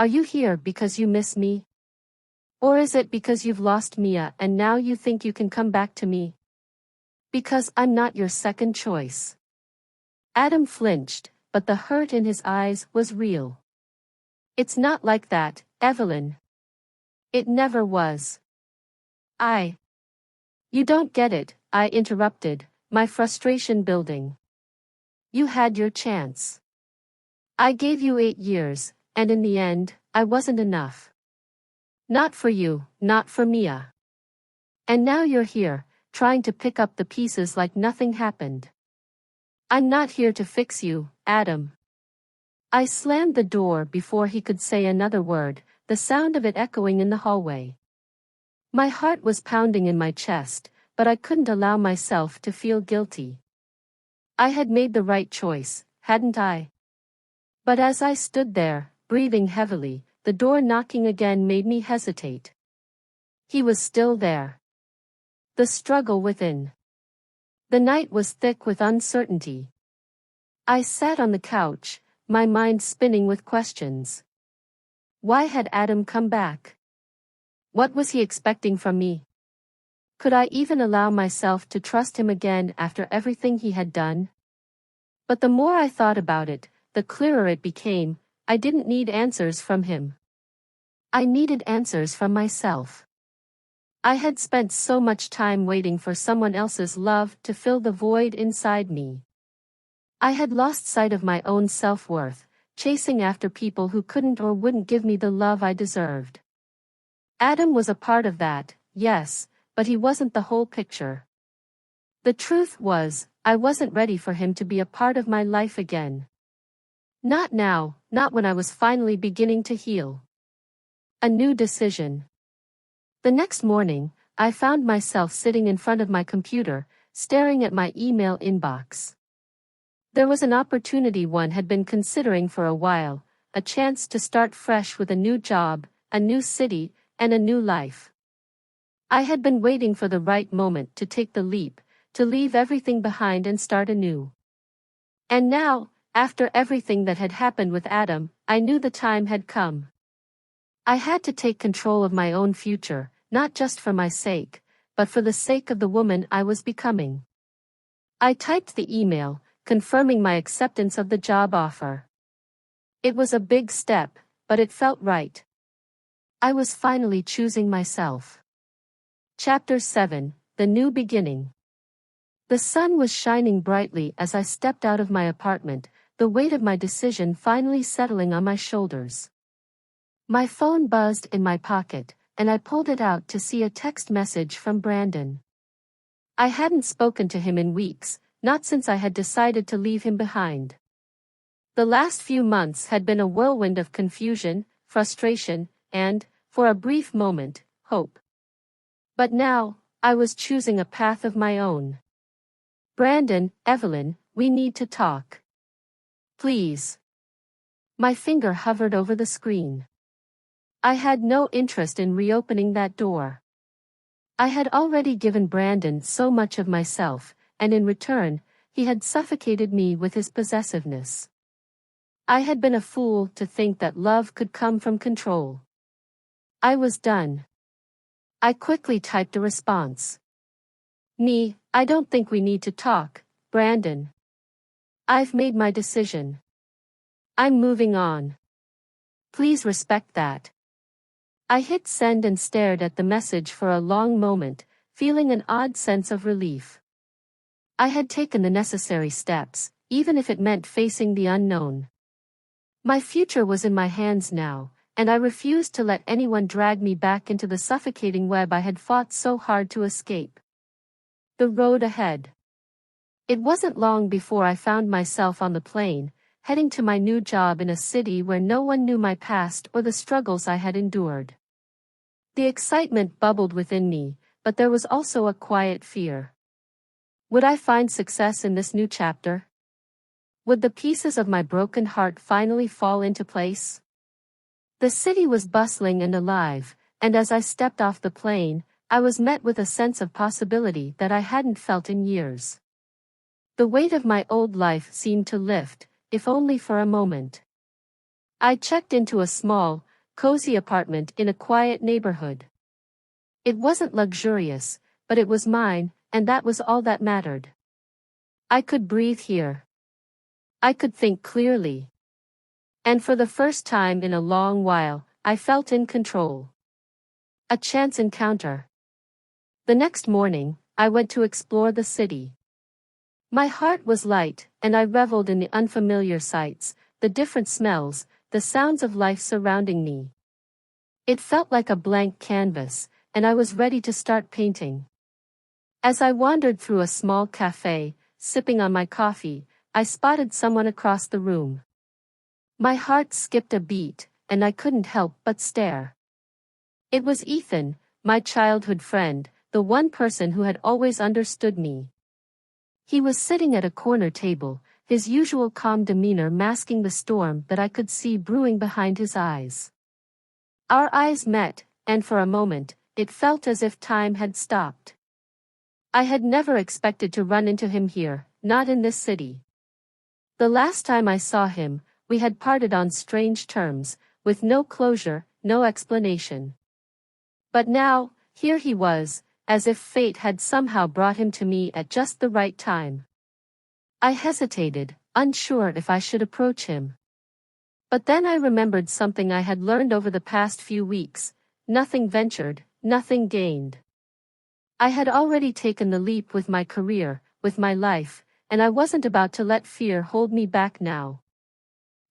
"Are you here because you miss me? Or is it because you've lost Mia and now you think you can come back to me? Because I'm not your second choice." Adam flinched, but the hurt in his eyes was real. "It's not like that, Evelyn. It never was." "You don't get it," I interrupted, my frustration building. "You had your chance. I gave you 8 years, and in the end, I wasn't enough. Not for you, not for Mia. And now you're here, trying to pick up the pieces like nothing happened. I'm not here to fix you, Adam." I slammed the door before he could say another word, the sound of it echoing in the hallway. My heart was pounding in my chest, but I couldn't allow myself to feel guilty. I had made the right choice, hadn't I? But as I stood there, breathing heavily, the door knocking again made me hesitate. He was still there. The struggle within. The night was thick with uncertainty. I sat on the couch, my mind spinning with questions. Why had Adam come back? What was he expecting from me? Could I even allow myself to trust him again after everything he had done? But the more I thought about it, the clearer it became. I didn't need answers from him. I needed answers from myself. I had spent so much time waiting for someone else's love to fill the void inside me. I had lost sight of my own self-worth, chasing after people who couldn't or wouldn't give me the love I deserved. Adam was a part of that, yes, but he wasn't the whole picture. The truth was, I wasn't ready for him to be a part of my life again. Not now, not when I was finally beginning to heal. A new decision. The next morning, I found myself sitting in front of my computer, staring at my email inbox. There was an opportunity one had been considering for a while, a chance to start fresh with a new job, a new city, and a new life. I had been waiting for the right moment to take the leap, to leave everything behind and start anew. And now, after everything that had happened with Adam, I knew the time had come. I had to take control of my own future, not just for my sake, but for the sake of the woman I was becoming. I typed the email, confirming my acceptance of the job offer. It was a big step, but it felt right. I was finally choosing myself. Chapter 7, The New Beginning. The sun was shining brightly as I stepped out of my apartment, the weight of my decision finally settling on my shoulders. My phone buzzed in my pocket, and I pulled it out to see a text message from Brandon. I hadn't spoken to him in weeks, not since I had decided to leave him behind. The last few months had been a whirlwind of confusion, frustration, and, for a brief moment, hope. But now, I was choosing a path of my own. Brandon, Evelyn, we need to talk. Please. My finger hovered over the screen. I had no interest in reopening that door. I had already given Brandon so much of myself, and in return, he had suffocated me with his possessiveness. I had been a fool to think that love could come from control. I was done. I quickly typed a response. I don't think we need to talk, Brandon. I've made my decision. I'm moving on. Please respect that. I hit send and stared at the message for a long moment, feeling an odd sense of relief. I had taken the necessary steps, even if it meant facing the unknown. My future was in my hands now, and I refused to let anyone drag me back into the suffocating web I had fought so hard to escape. The road ahead. It wasn't long before I found myself on the plane, heading to my new job in a city where no one knew my past or the struggles I had endured. The excitement bubbled within me, but there was also a quiet fear. Would I find success in this new chapter? Would the pieces of my broken heart finally fall into place? The city was bustling and alive, and as I stepped off the plane, I was met with a sense of possibility that I hadn't felt in years. The weight of my old life seemed to lift, if only for a moment. I checked into a small, cozy apartment in a quiet neighborhood. It wasn't luxurious, but it was mine, and that was all that mattered. I could breathe here. I could think clearly. And for the first time in a long while, I felt in control. A chance encounter. The next morning, I went to explore the city. My heart was light, and I reveled in the unfamiliar sights, the different smells, the sounds of life surrounding me. It felt like a blank canvas, and I was ready to start painting. As I wandered through a small cafe, sipping on my coffee, I spotted someone across the room. My heart skipped a beat, and I couldn't help but stare. It was Ethan, my childhood friend, the one person who had always understood me. He was sitting at a corner table, his usual calm demeanor masking the storm that I could see brewing behind his eyes. Our eyes met, and for a moment, it felt as if time had stopped. I had never expected to run into him here, not in this city. The last time I saw him, we had parted on strange terms, with no closure, no explanation. But now, here he was, as if fate had somehow brought him to me at just the right time. I hesitated, unsure if I should approach him. But then I remembered something I had learned over the past few weeks: nothing ventured, nothing gained. I had already taken the leap with my career, with my life, and I wasn't about to let fear hold me back now.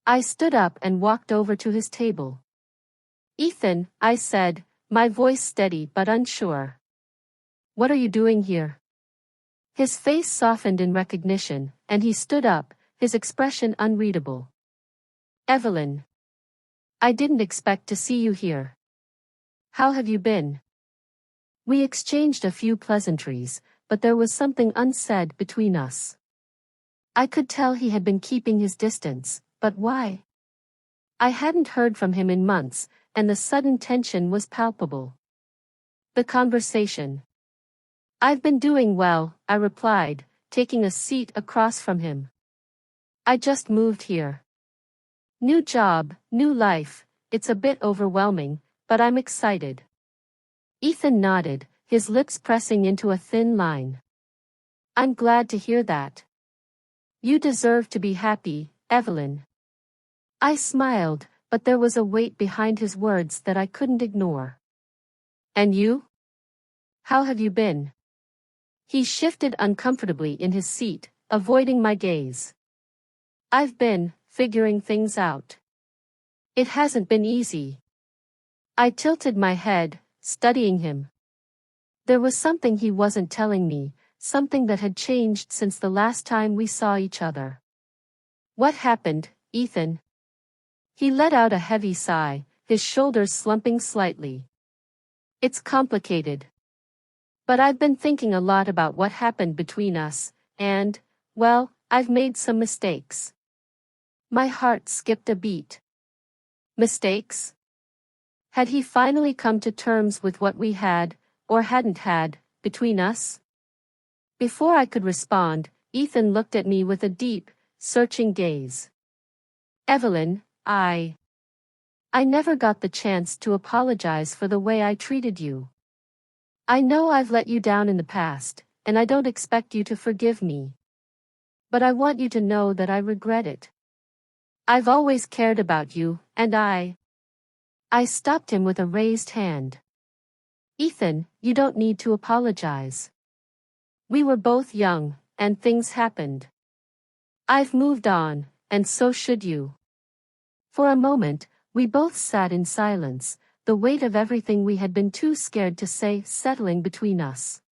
I stood up and walked over to his table. "Ethan," I said, my voice steady but unsure. "What are you doing here?" His face softened in recognition, and he stood up, his expression unreadable. "Evelyn. I didn't expect to see you here. How have you been?" We exchanged a few pleasantries, but there was something unsaid between us. I could tell he had been keeping his distance, but why? I hadn't heard from him in months, and the sudden tension was palpable. The conversation. "I've been doing well," I replied, taking a seat across from him. "I just moved here. New job, new life, it's a bit overwhelming, but I'm excited." Ethan nodded, his lips pressing into a thin line. "I'm glad to hear that. You deserve to be happy, Evelyn." I smiled, but there was a weight behind his words that I couldn't ignore. "And you? How have you been?" He shifted uncomfortably in his seat, avoiding my gaze. "I've been figuring things out. It hasn't been easy." I tilted my head, studying him. There was something he wasn't telling me, something that had changed since the last time we saw each other. "What happened, Ethan?" He let out a heavy sigh, his shoulders slumping slightly. "It's complicated. But I've been thinking a lot about what happened between us, and, well, I've made some mistakes." My heart skipped a beat. Mistakes? Had he finally come to terms with what we had, or hadn't had, between us? Before I could respond, Ethan looked at me with a deep, searching gaze. "Evelyn, I never got the chance to apologize for the way I treated you. I know I've let you down in the past, and I don't expect you to forgive me. But I want you to know that I regret it. I've always cared about you, and I stopped him with a raised hand. "Ethan, you don't need to apologize. We were both young, and things happened. I've moved on, and so should you." For a moment, we both sat in silence, the weight of everything we had been too scared to say settling between us.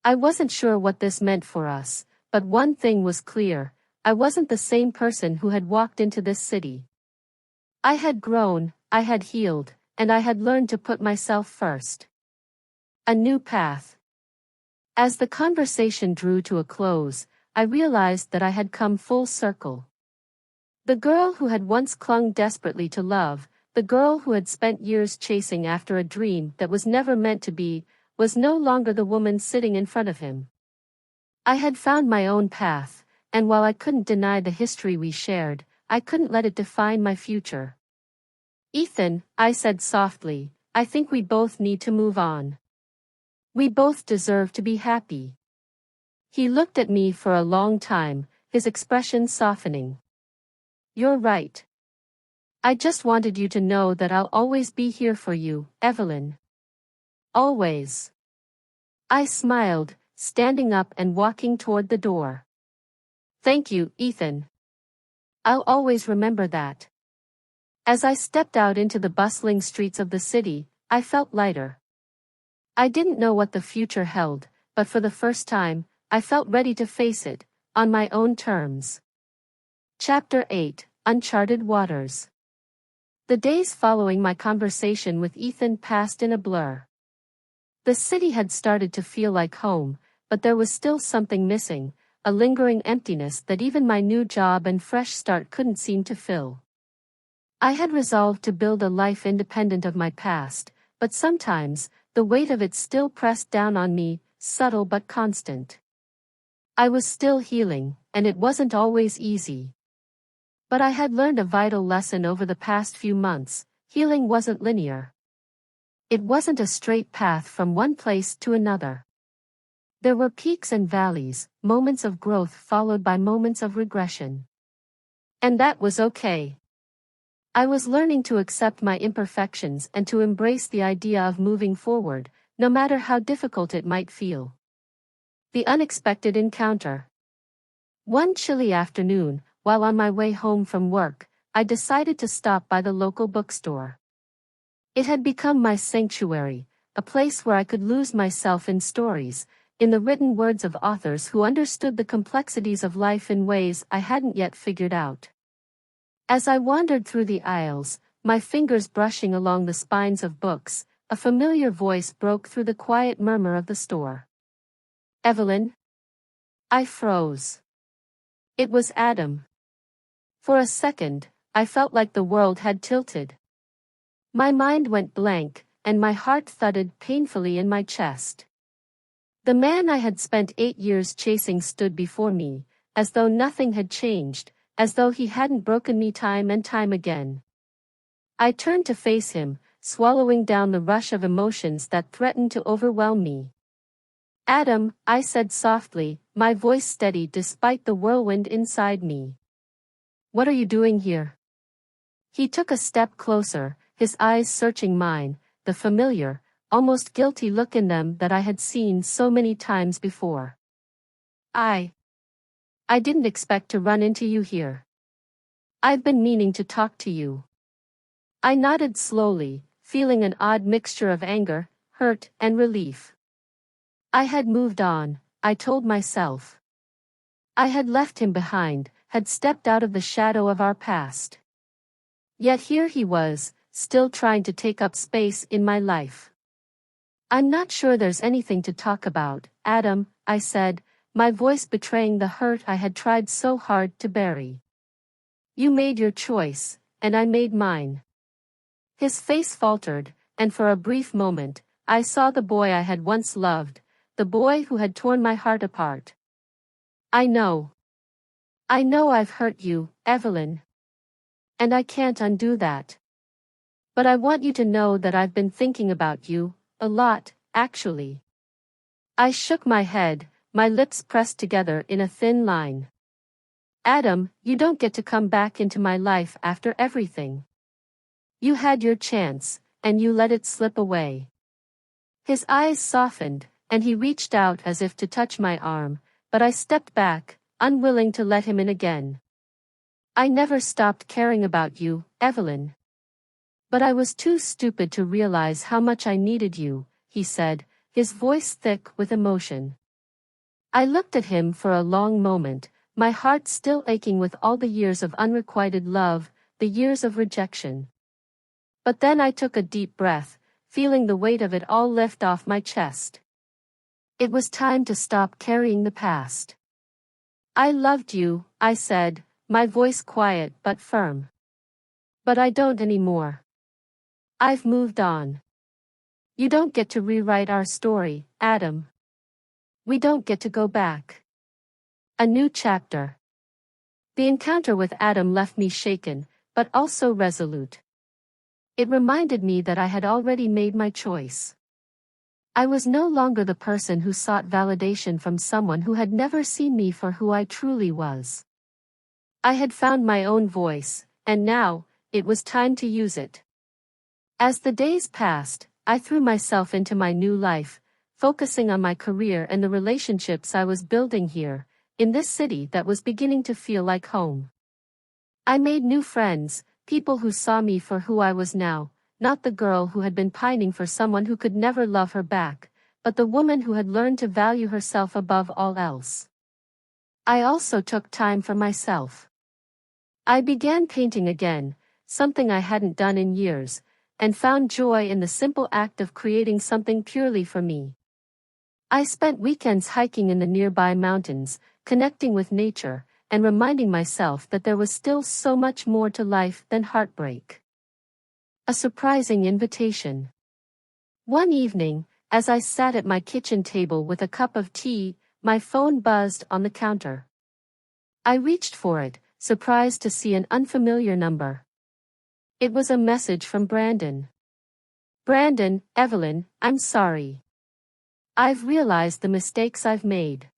I wasn't sure what this meant for us, but one thing was clear: I wasn't the same person who had walked into this city. I had grown, I had healed, and I had learned to put myself first. A new path. As the conversation drew to a close, I realized that I had come full circle. The girl who had once clung desperately to love, the girl who had spent years chasing after a dream that was never meant to be, was no longer the woman sitting in front of him. I had found my own path, and while I couldn't deny the history we shared, I couldn't let it define my future. "Ethan," I said softly, "I think we both need to move on. We both deserve to be happy." He looked at me for a long time, his expression softening. "You're right. I just wanted you to know that I'll always be here for you, Evelyn. Always." I smiled, standing up and walking toward the door. "Thank you, Ethan. I'll always remember that." As I stepped out into the bustling streets of the city, I felt lighter. I didn't know what the future held, but for the first time, I felt ready to face it, on my own terms. Chapter 8: Uncharted Waters. The days following my conversation with Ethan passed in a blur. The city had started to feel like home, but there was still something missing, a lingering emptiness that even my new job and fresh start couldn't seem to fill. I had resolved to build a life independent of my past, but sometimes, the weight of it still pressed down on me, subtle but constant. I was still healing, and it wasn't always easy. But I had learned a vital lesson over the past few months: healing wasn't linear. It wasn't a straight path from one place to another. There were peaks and valleys, moments of growth followed by moments of regression. And that was okay. I was learning to accept my imperfections and to embrace the idea of moving forward, no matter how difficult it might feel. The unexpected encounter. One chilly afternoon, while on my way home from work, I decided to stop by the local bookstore. It had become my sanctuary, a place where I could lose myself in stories, in the written words of authors who understood the complexities of life in ways I hadn't yet figured out. As I wandered through the aisles, my fingers brushing along the spines of books, a familiar voice broke through the quiet murmur of the store. "Evelyn?" I froze. It was Adam. For a second, I felt like the world had tilted. My mind went blank, and my heart thudded painfully in my chest. The man I had spent 8 years chasing stood before me, as though nothing had changed, as though he hadn't broken me time and time again. I turned to face him, swallowing down the rush of emotions that threatened to overwhelm me. "Adam," I said softly, my voice steady despite the whirlwind inside me. "What are you doing here?" He took a step closer, his eyes searching mine, the familiar, almost guilty look in them that I had seen so many times before. I didn't expect to run into you here. I've been meaning to talk to you." I nodded slowly, feeling an odd mixture of anger, hurt, and relief. I had moved on, I told myself. I had left him behind, had stepped out of the shadow of our past. Yet here he was, still trying to take up space in my life. "I'm not sure there's anything to talk about, Adam," I said, my voice betraying the hurt I had tried so hard to bury. "You made your choice, and I made mine." His face faltered, and for a brief moment, I saw the boy I had once loved, the boy who had torn my heart apart. I know I've hurt you, Evelyn. And I can't undo that. But I want you to know that I've been thinking about you, a lot, actually." I shook my head, my lips pressed together in a thin line. "Adam, you don't get to come back into my life after everything. You had your chance, and you let it slip away." His eyes softened, and he reached out as if to touch my arm, but I stepped back, unwilling to let him in again. "I never stopped caring about you, Evelyn. But I was too stupid to realize how much I needed you," he said, his voice thick with emotion. I looked at him for a long moment, my heart still aching with all the years of unrequited love, the years of rejection. But then I took a deep breath, feeling the weight of it all lift off my chest. It was time to stop carrying the past. "I loved you," I said, my voice quiet but firm. "But I don't anymore. I've moved on. You don't get to rewrite our story, Adam. We don't get to go back." A new chapter. The encounter with Adam left me shaken, but also resolute. It reminded me that I had already made my choice. I was no longer the person who sought validation from someone who had never seen me for who I truly was. I had found my own voice, and now, it was time to use it. As the days passed, I threw myself into my new life, focusing on my career and the relationships I was building here, in this city that was beginning to feel like home. I made new friends, people who saw me for who I was now, not the girl who had been pining for someone who could never love her back, but the woman who had learned to value herself above all else. I also took time for myself. I began painting again, something I hadn't done in years, and found joy in the simple act of creating something purely for me. I spent weekends hiking in the nearby mountains, connecting with nature, and reminding myself that there was still so much more to life than heartbreak. A surprising invitation. One evening, as I sat at my kitchen table with a cup of tea, my phone buzzed on the counter. I reached for it, surprised to see an unfamiliar number. It was a message from Brandon. "Brandon, Evelyn, I'm sorry. I've realized the mistakes I've made.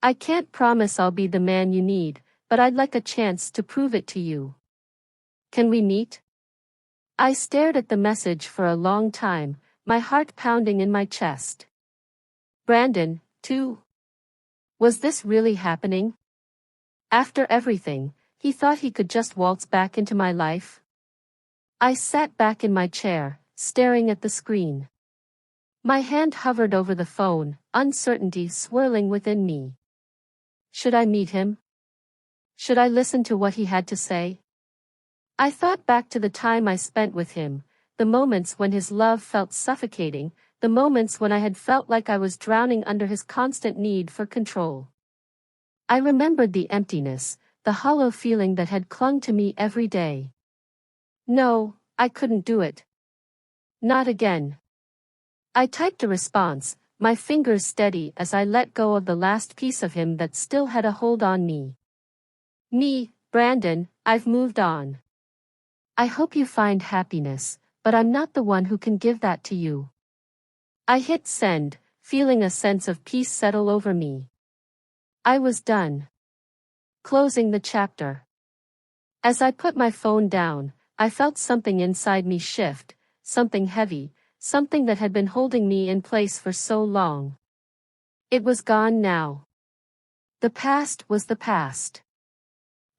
I can't promise I'll be the man you need, but I'd like a chance to prove it to you. Can we meet?" I stared at the message for a long time, my heart pounding in my chest. Brandon, too? Was this really happening? After everything, he thought he could just waltz back into my life? I sat back in my chair, staring at the screen. My hand hovered over the phone, uncertainty swirling within me. Should I meet him? Should I listen to what he had to say? I thought back to the time I spent with him, the moments when his love felt suffocating, the moments when I had felt like I was drowning under his constant need for control. I remembered the emptiness, the hollow feeling that had clung to me every day. No, I couldn't do it. Not again. I typed a response, my fingers steady as I let go of the last piece of him that still had a hold on me. Me, Brandon, I've moved on. I hope you find happiness, but I'm not the one who can give that to you. I hit send, feeling a sense of peace settle over me. I was done. Closing the chapter. As I put my phone down, I felt something inside me shift, something heavy, something that had been holding me in place for so long. It was gone now. The past was the past.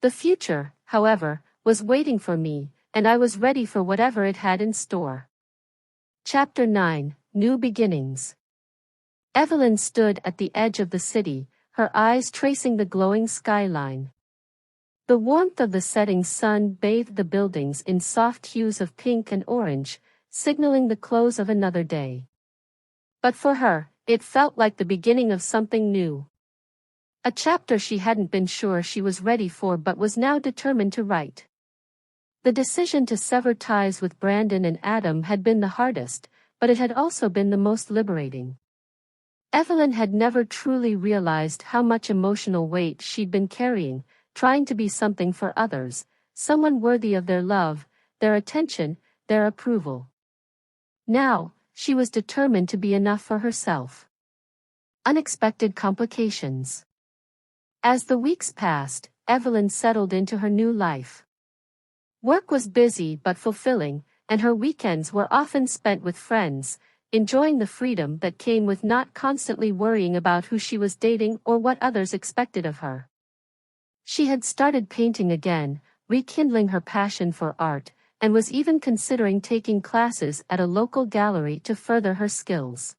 The future, however, was waiting for me, and I was ready for whatever it had in store. Chapter 9, New Beginnings. Evelyn stood at the edge of the city, her eyes tracing the glowing skyline. The warmth of the setting sun bathed the buildings in soft hues of pink and orange, signaling the close of another day. But for her, it felt like the beginning of something new. A chapter she hadn't been sure she was ready for but was now determined to write. The decision to sever ties with Brandon and Adam had been the hardest, but it had also been the most liberating. Evelyn had never truly realized how much emotional weight she'd been carrying, trying to be something for others, someone worthy of their love, their attention, their approval. Now, she was determined to be enough for herself. Unexpected complications. As the weeks passed, Evelyn settled into her new life. Work was busy but fulfilling, and her weekends were often spent with friends, enjoying the freedom that came with not constantly worrying about who she was dating or what others expected of her. She had started painting again, rekindling her passion for art, and was even considering taking classes at a local gallery to further her skills.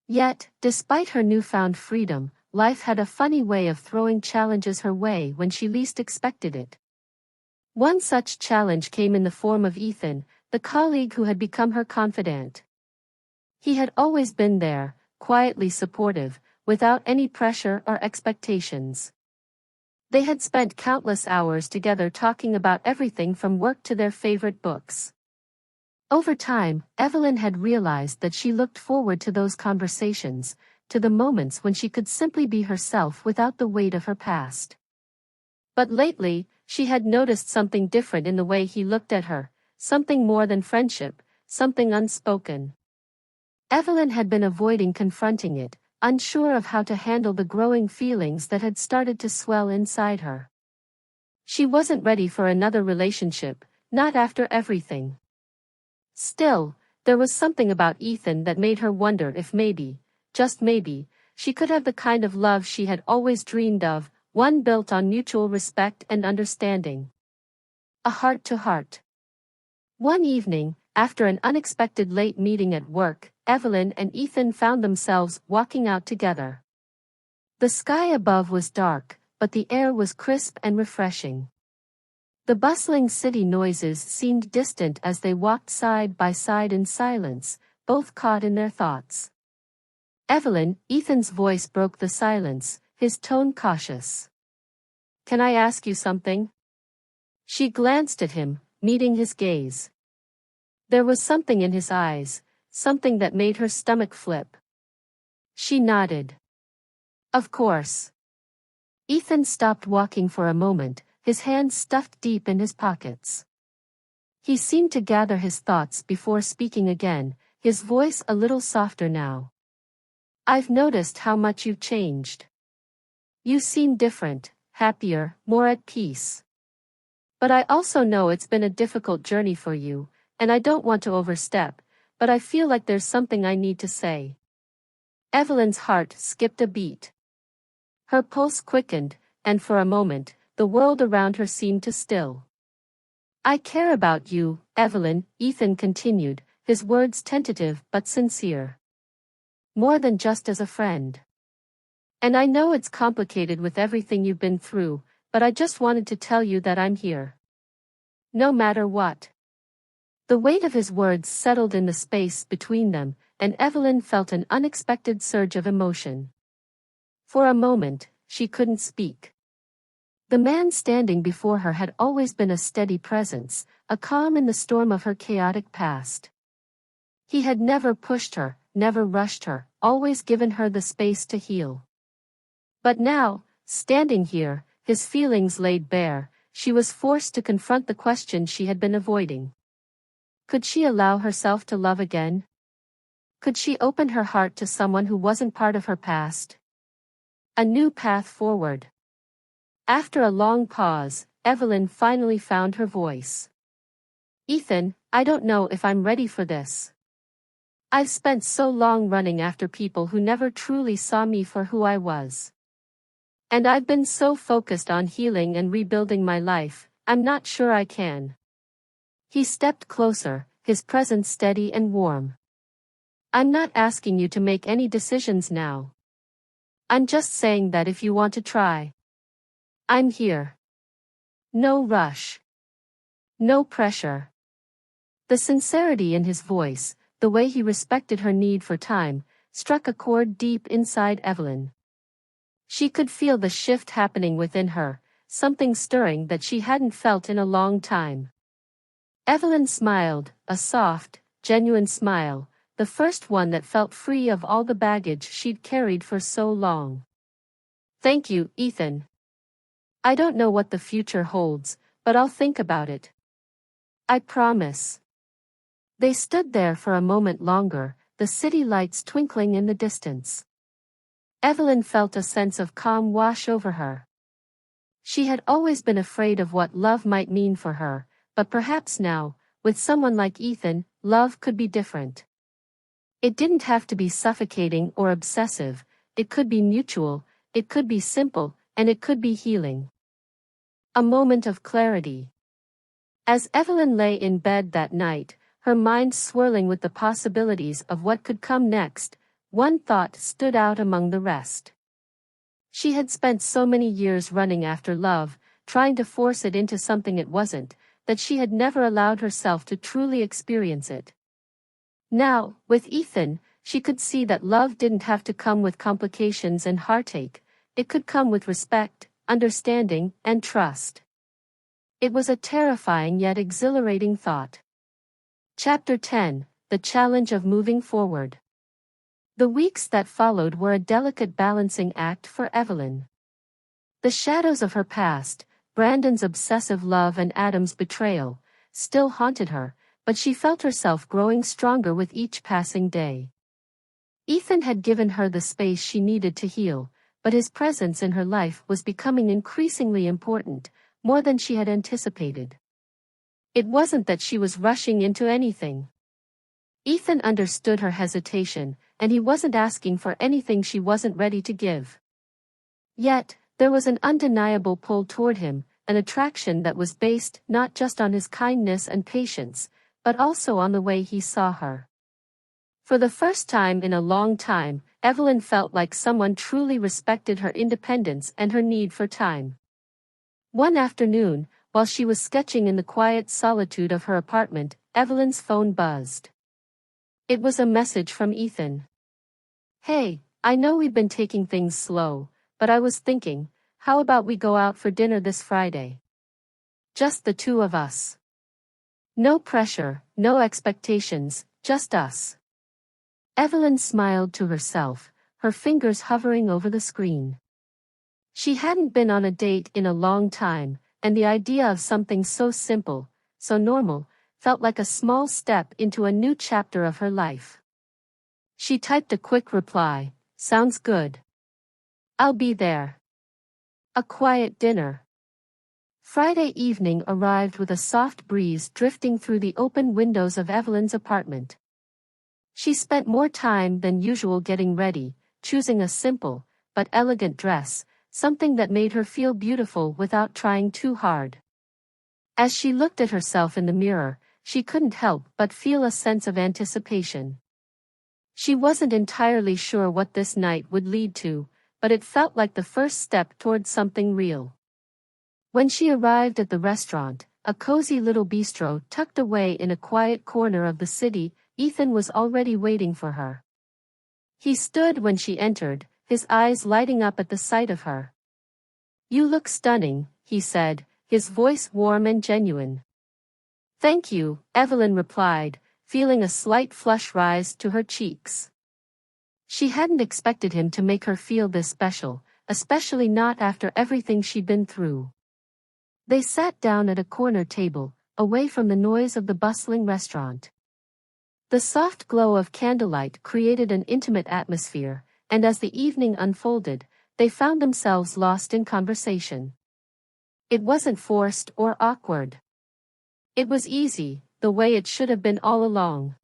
Yet, despite her newfound freedom, life had a funny way of throwing challenges her way when she least expected it. One such challenge came in the form of Ethan, the colleague who had become her confidant. He had always been there, quietly supportive, without any pressure or expectations. They had spent countless hours together talking about everything from work to their favorite books. Over time, Evelyn had realized that she looked forward to those conversations, to the moments when she could simply be herself without the weight of her past. But lately, she had noticed something different in the way he looked at her, something more than friendship, something unspoken. Evelyn had been avoiding confronting it, unsure of how to handle the growing feelings that had started to swell inside her. She wasn't ready for another relationship, not after everything. Still, there was something about Ethan that made her wonder if maybe, just maybe, she could have the kind of love she had always dreamed of, one built on mutual respect and understanding. A heart-to-heart. One evening, after an unexpected late meeting at work, Evelyn and Ethan found themselves walking out together. The sky above was dark, but the air was crisp and refreshing. The bustling city noises seemed distant as they walked side by side in silence, both caught in their thoughts. "Evelyn," Ethan's voice broke the silence, his tone cautious. "Can I ask you something?" She glanced at him, meeting his gaze. There was something in his eyes, something that made her stomach flip. She nodded. "Of course." Ethan stopped walking for a moment, his hands stuffed deep in his pockets. He seemed to gather his thoughts before speaking again, his voice a little softer now. "I've noticed how much you've changed. You seem different, happier, more at peace. But I also know it's been a difficult journey for you, and I don't want to overstep, but I feel like there's something I need to say." Evelyn's heart skipped a beat. Her pulse quickened, and for a moment, the world around her seemed to still. "I care about you, Evelyn," Ethan continued, his words tentative but sincere. "More than just as a friend. And I know it's complicated with everything you've been through, but I just wanted to tell you that I'm here. No matter what." The weight of his words settled in the space between them, and Evelyn felt an unexpected surge of emotion. For a moment, she couldn't speak. The man standing before her had always been a steady presence, a calm in the storm of her chaotic past. He had never pushed her, never rushed her, always given her the space to heal. But now, standing here, his feelings laid bare, she was forced to confront the question she had been avoiding. Could she allow herself to love again? Could she open her heart to someone who wasn't part of her past? A new path forward. After a long pause, Evelyn finally found her voice. "Ethan, I don't know if I'm ready for this. I've spent so long running after people who never truly saw me for who I was. And I've been so focused on healing and rebuilding my life, I'm not sure I can." He stepped closer, his presence steady and warm. "I'm not asking you to make any decisions now. I'm just saying that if you want to try, I'm here. No rush. No pressure." The sincerity in his voice, the way he respected her need for time, struck a chord deep inside Evelyn. She could feel the shift happening within her, something stirring that she hadn't felt in a long time. Evelyn smiled, a soft, genuine smile, the first one that felt free of all the baggage she'd carried for so long. "Thank you, Ethan. I don't know what the future holds, but I'll think about it. I promise." They stood there for a moment longer, the city lights twinkling in the distance. Evelyn felt a sense of calm wash over her. She had always been afraid of what love might mean for her, but perhaps now, with someone like Ethan, love could be different. It didn't have to be suffocating or obsessive, it could be mutual, it could be simple, and it could be healing. A moment of clarity. As Evelyn lay in bed that night, her mind swirling with the possibilities of what could come next, one thought stood out among the rest. She had spent so many years running after love, trying to force it into something it wasn't, that she had never allowed herself to truly experience it. Now, with Ethan, she could see that love didn't have to come with complications and heartache, it could come with respect, understanding, and trust. It was a terrifying yet exhilarating thought. Chapter 10, The Challenge of Moving Forward. The weeks that followed were a delicate balancing act for Evelyn. The shadows of her past, Brandon's obsessive love and Adam's betrayal, still haunted her, but she felt herself growing stronger with each passing day. Ethan had given her the space she needed to heal, but his presence in her life was becoming increasingly important, more than she had anticipated. It wasn't that she was rushing into anything. Ethan understood her hesitation, and he wasn't asking for anything she wasn't ready to give. Yet, there was an undeniable pull toward him, an attraction that was based not just on his kindness and patience, but also on the way he saw her. For the first time in a long time, Evelyn felt like someone truly respected her independence and her need for time. One afternoon, while she was sketching in the quiet solitude of her apartment, Evelyn's phone buzzed. It was a message from Ethan. "Hey, I know we've been taking things slow, but I was thinking, how about we go out for dinner this Friday? Just the two of us. No pressure, no expectations, just us." Evelyn smiled to herself, her fingers hovering over the screen. She hadn't been on a date in a long time, and the idea of something so simple, so normal, felt like a small step into a new chapter of her life. She typed a quick reply, "Sounds good. I'll be there." A quiet dinner. Friday evening arrived with a soft breeze drifting through the open windows of Evelyn's apartment. She spent more time than usual getting ready, choosing a simple, but elegant dress, something that made her feel beautiful without trying too hard. As she looked at herself in the mirror, she couldn't help but feel a sense of anticipation. She wasn't entirely sure what this night would lead to, but it felt like the first step towards something real. When she arrived at the restaurant, a cozy little bistro tucked away in a quiet corner of the city, Ethan was already waiting for her. He stood when she entered, his eyes lighting up at the sight of her. "You look stunning," he said, his voice warm and genuine. "Thank you," Evelyn replied, feeling a slight flush rise to her cheeks. She hadn't expected him to make her feel this special, especially not after everything she'd been through. They sat down at a corner table, away from the noise of the bustling restaurant. The soft glow of candlelight created an intimate atmosphere, and as the evening unfolded, they found themselves lost in conversation. It wasn't forced or awkward. It was easy, the way it should have been all along.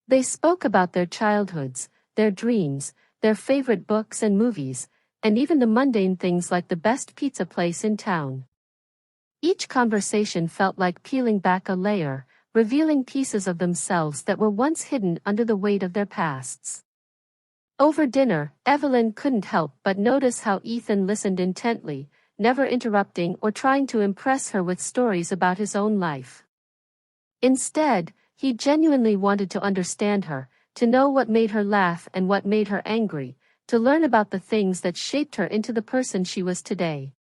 They spoke about their childhoods, their dreams, their favorite books and movies, and even the mundane things like the best pizza place in town. Each conversation felt like peeling back a layer, revealing pieces of themselves that were once hidden under the weight of their pasts. Over dinner, Evelyn couldn't help but notice how Ethan listened intently, never interrupting or trying to impress her with stories about his own life. Instead, he genuinely wanted to understand her, to know what made her laugh and what made her angry, to learn about the things that shaped her into the person she was today.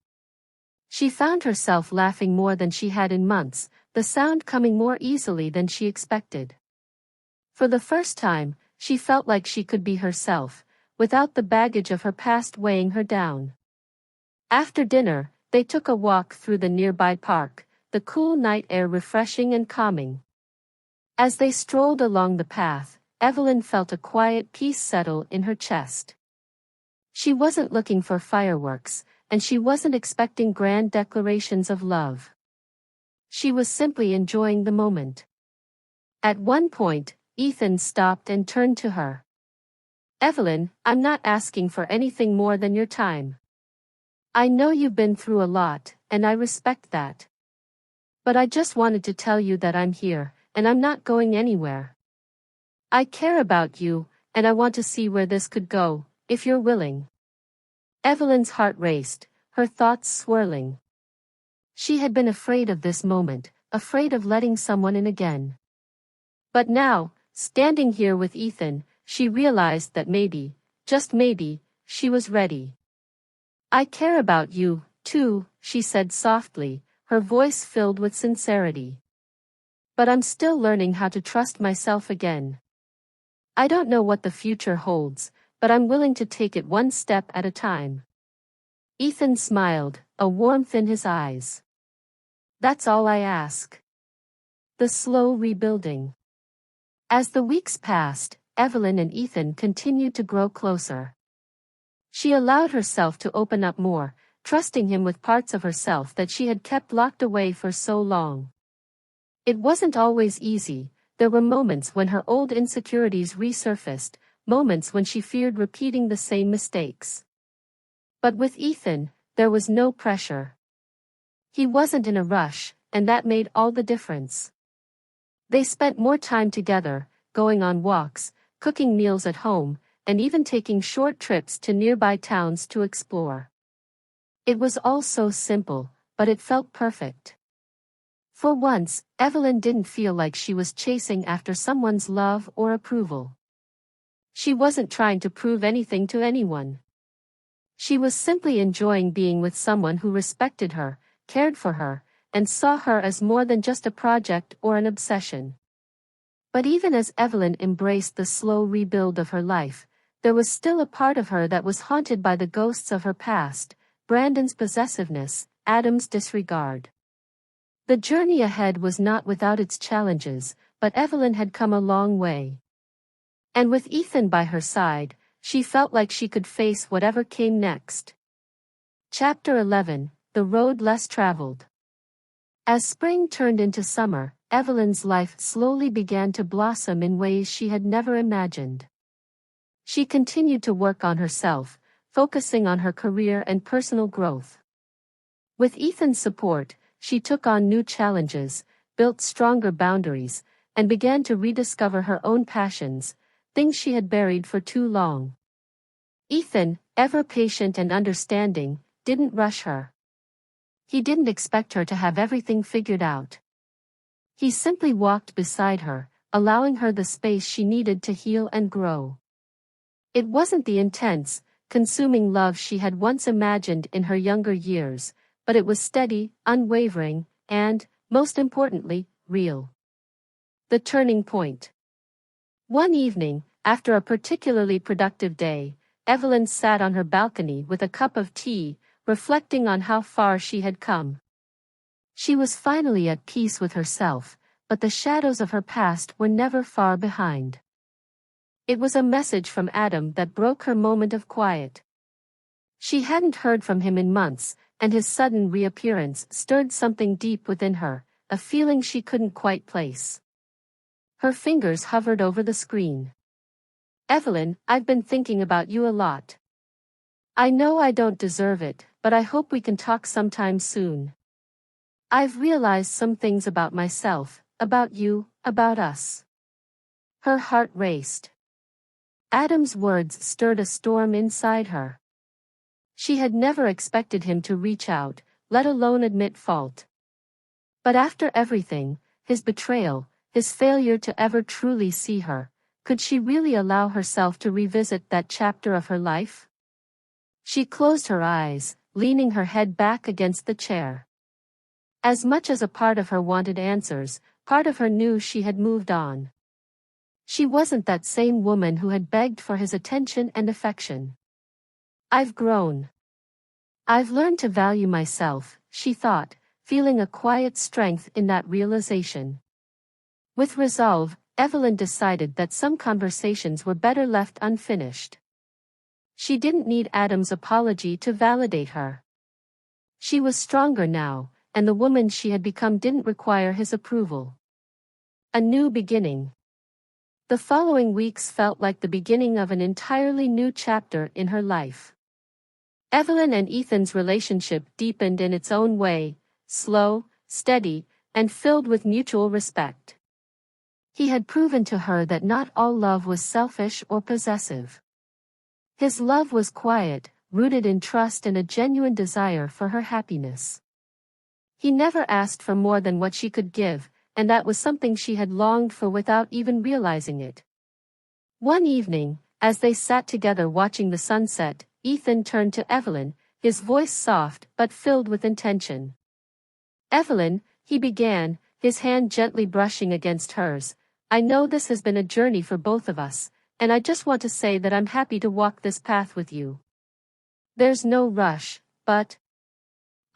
She found herself laughing more than she had in months, the sound coming more easily than she expected. For the first time, she felt like she could be herself, without the baggage of her past weighing her down. After dinner, they took a walk through the nearby park, the cool night air refreshing and calming. As they strolled along the path, Evelyn felt a quiet peace settle in her chest. She wasn't looking for fireworks, and she wasn't expecting grand declarations of love. She was simply enjoying the moment. At one point, Ethan stopped and turned to her. "Evelyn, I'm not asking for anything more than your time. I know you've been through a lot, and I respect that. But I just wanted to tell you that I'm here, and I'm not going anywhere. I care about you, and I want to see where this could go, if you're willing." Evelyn's heart raced, her thoughts swirling. She had been afraid of this moment, afraid of letting someone in again. But now, standing here with Ethan, she realized that maybe, just maybe, she was ready. "I care about you, too," she said softly, her voice filled with sincerity. "But I'm still learning how to trust myself again. I don't know what the future holds, but I'm willing to take it one step at a time." Ethan smiled, a warmth in his eyes. "That's all I ask." The slow rebuilding. As the weeks passed, Evelyn and Ethan continued to grow closer. She allowed herself to open up more, trusting him with parts of herself that she had kept locked away for so long. It wasn't always easy. There were moments when her old insecurities resurfaced, moments when she feared repeating the same mistakes. But with Ethan, there was no pressure. He wasn't in a rush, and that made all the difference. They spent more time together, going on walks, cooking meals at home, and even taking short trips to nearby towns to explore. It was all so simple, but it felt perfect. For once, Evelyn didn't feel like she was chasing after someone's love or approval. She wasn't trying to prove anything to anyone. She was simply enjoying being with someone who respected her, cared for her, and saw her as more than just a project or an obsession. But even as Evelyn embraced the slow rebuild of her life, there was still a part of her that was haunted by the ghosts of her past, Brandon's possessiveness, Adam's disregard. The journey ahead was not without its challenges, but Evelyn had come a long way. And with Ethan by her side, she felt like she could face whatever came next. Chapter 11, The Road Less Traveled. As spring turned into summer, Evelyn's life slowly began to blossom in ways she had never imagined. She continued to work on herself, focusing on her career and personal growth. With Ethan's support, she took on new challenges, built stronger boundaries, and began to rediscover her own passions, things she had buried for too long. Ethan, ever patient and understanding, didn't rush her. He didn't expect her to have everything figured out. He simply walked beside her, allowing her the space she needed to heal and grow. It wasn't the intense, consuming love she had once imagined in her younger years, but it was steady, unwavering, and, most importantly, real. The turning point. One evening, after a particularly productive day, Evelyn sat on her balcony with a cup of tea, reflecting on how far she had come. She was finally at peace with herself, but the shadows of her past were never far behind. It was a message from Adam that broke her moment of quiet. She hadn't heard from him in months, and his sudden reappearance stirred something deep within her, a feeling she couldn't quite place. Her fingers hovered over the screen. "Evelyn, I've been thinking about you a lot. I know I don't deserve it, but I hope we can talk sometime soon. I've realized some things about myself, about you, about us." Her heart raced. Adam's words stirred a storm inside her. She had never expected him to reach out, let alone admit fault. But after everything, his betrayal, his failure to ever truly see her, could she really allow herself to revisit that chapter of her life? She closed her eyes, leaning her head back against the chair. As much as a part of her wanted answers, part of her knew she had moved on. She wasn't that same woman who had begged for his attention and affection. "I've grown. I've learned to value myself," she thought, feeling a quiet strength in that realization. With resolve, Evelyn decided that some conversations were better left unfinished. She didn't need Adam's apology to validate her. She was stronger now, and the woman she had become didn't require his approval. A new beginning. The following weeks felt like the beginning of an entirely new chapter in her life. Evelyn and Ethan's relationship deepened in its own way, slow, steady, and filled with mutual respect. He had proven to her that not all love was selfish or possessive. His love was quiet, rooted in trust and a genuine desire for her happiness. He never asked for more than what she could give, and that was something she had longed for without even realizing it. One evening, as they sat together watching the sunset, Ethan turned to Evelyn, his voice soft but filled with intention. "Evelyn," he began, his hand gently brushing against hers, "I know this has been a journey for both of us, and I just want to say that I'm happy to walk this path with you. There's no rush, but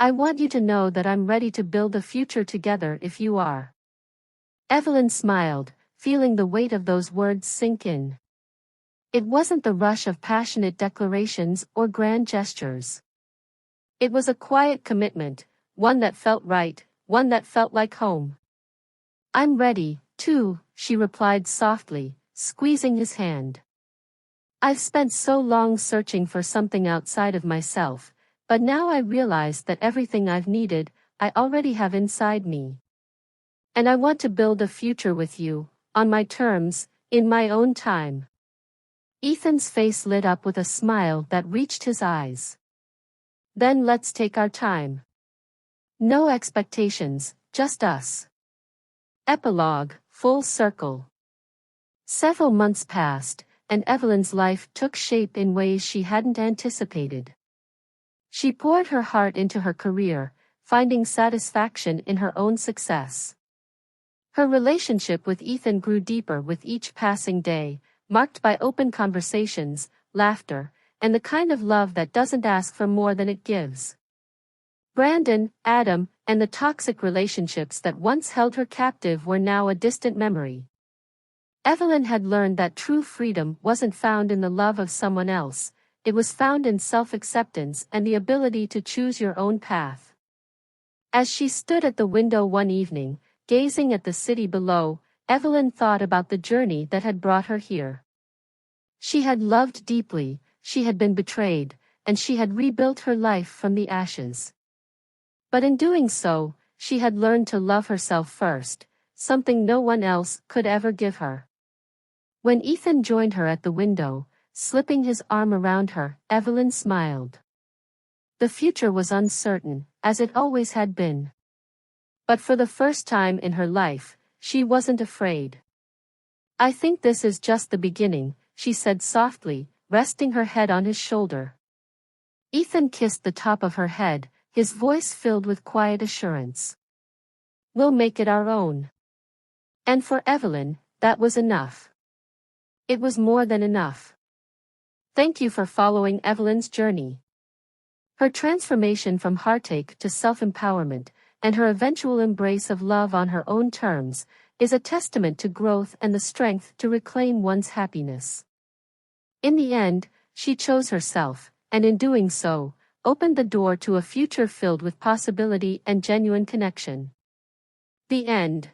I want you to know that I'm ready to build a future together if you are." Evelyn smiled, feeling the weight of those words sink in. It wasn't the rush of passionate declarations or grand gestures. It was a quiet commitment, one that felt right, one that felt like home. "I'm ready, too," she replied softly, squeezing his hand. "I've spent so long searching for something outside of myself, but now I realize that everything I've needed, I already have inside me. And I want to build a future with you, on my terms, in my own time." Ethan's face lit up with a smile that reached his eyes. "Then let's take our time. No expectations, just us. Epilogue, full circle. Several months passed, and Evelyn's life took shape in ways she hadn't anticipated. She poured her heart into her career, finding satisfaction in her own success. Her relationship with Ethan grew deeper with each passing day, marked by open conversations, laughter, and the kind of love that doesn't ask for more than it gives. Brandon, Adam, and the toxic relationships that once held her captive were now a distant memory. Evelyn had learned that true freedom wasn't found in the love of someone else, it was found in self-acceptance and the ability to choose your own path. As she stood at the window one evening, gazing at the city below, Evelyn thought about the journey that had brought her here. She had loved deeply, she had been betrayed, and she had rebuilt her life from the ashes. But in doing so, she had learned to love herself first, something no one else could ever give her. When Ethan joined her at the window, slipping his arm around her, Evelyn smiled. The future was uncertain, as it always had been. But for the first time in her life, she wasn't afraid. "I think this is just the beginning," she said softly, resting her head on his shoulder. Ethan kissed the top of her head, his voice filled with quiet assurance. "We'll make it our own." And for Evelyn, that was enough. It was more than enough. Thank you for following Evelyn's journey. Her transformation from heartache to self-empowerment, and her eventual embrace of love on her own terms, is a testament to growth and the strength to reclaim one's happiness. In the end, she chose herself, and in doing so, opened the door to a future filled with possibility and genuine connection. The end.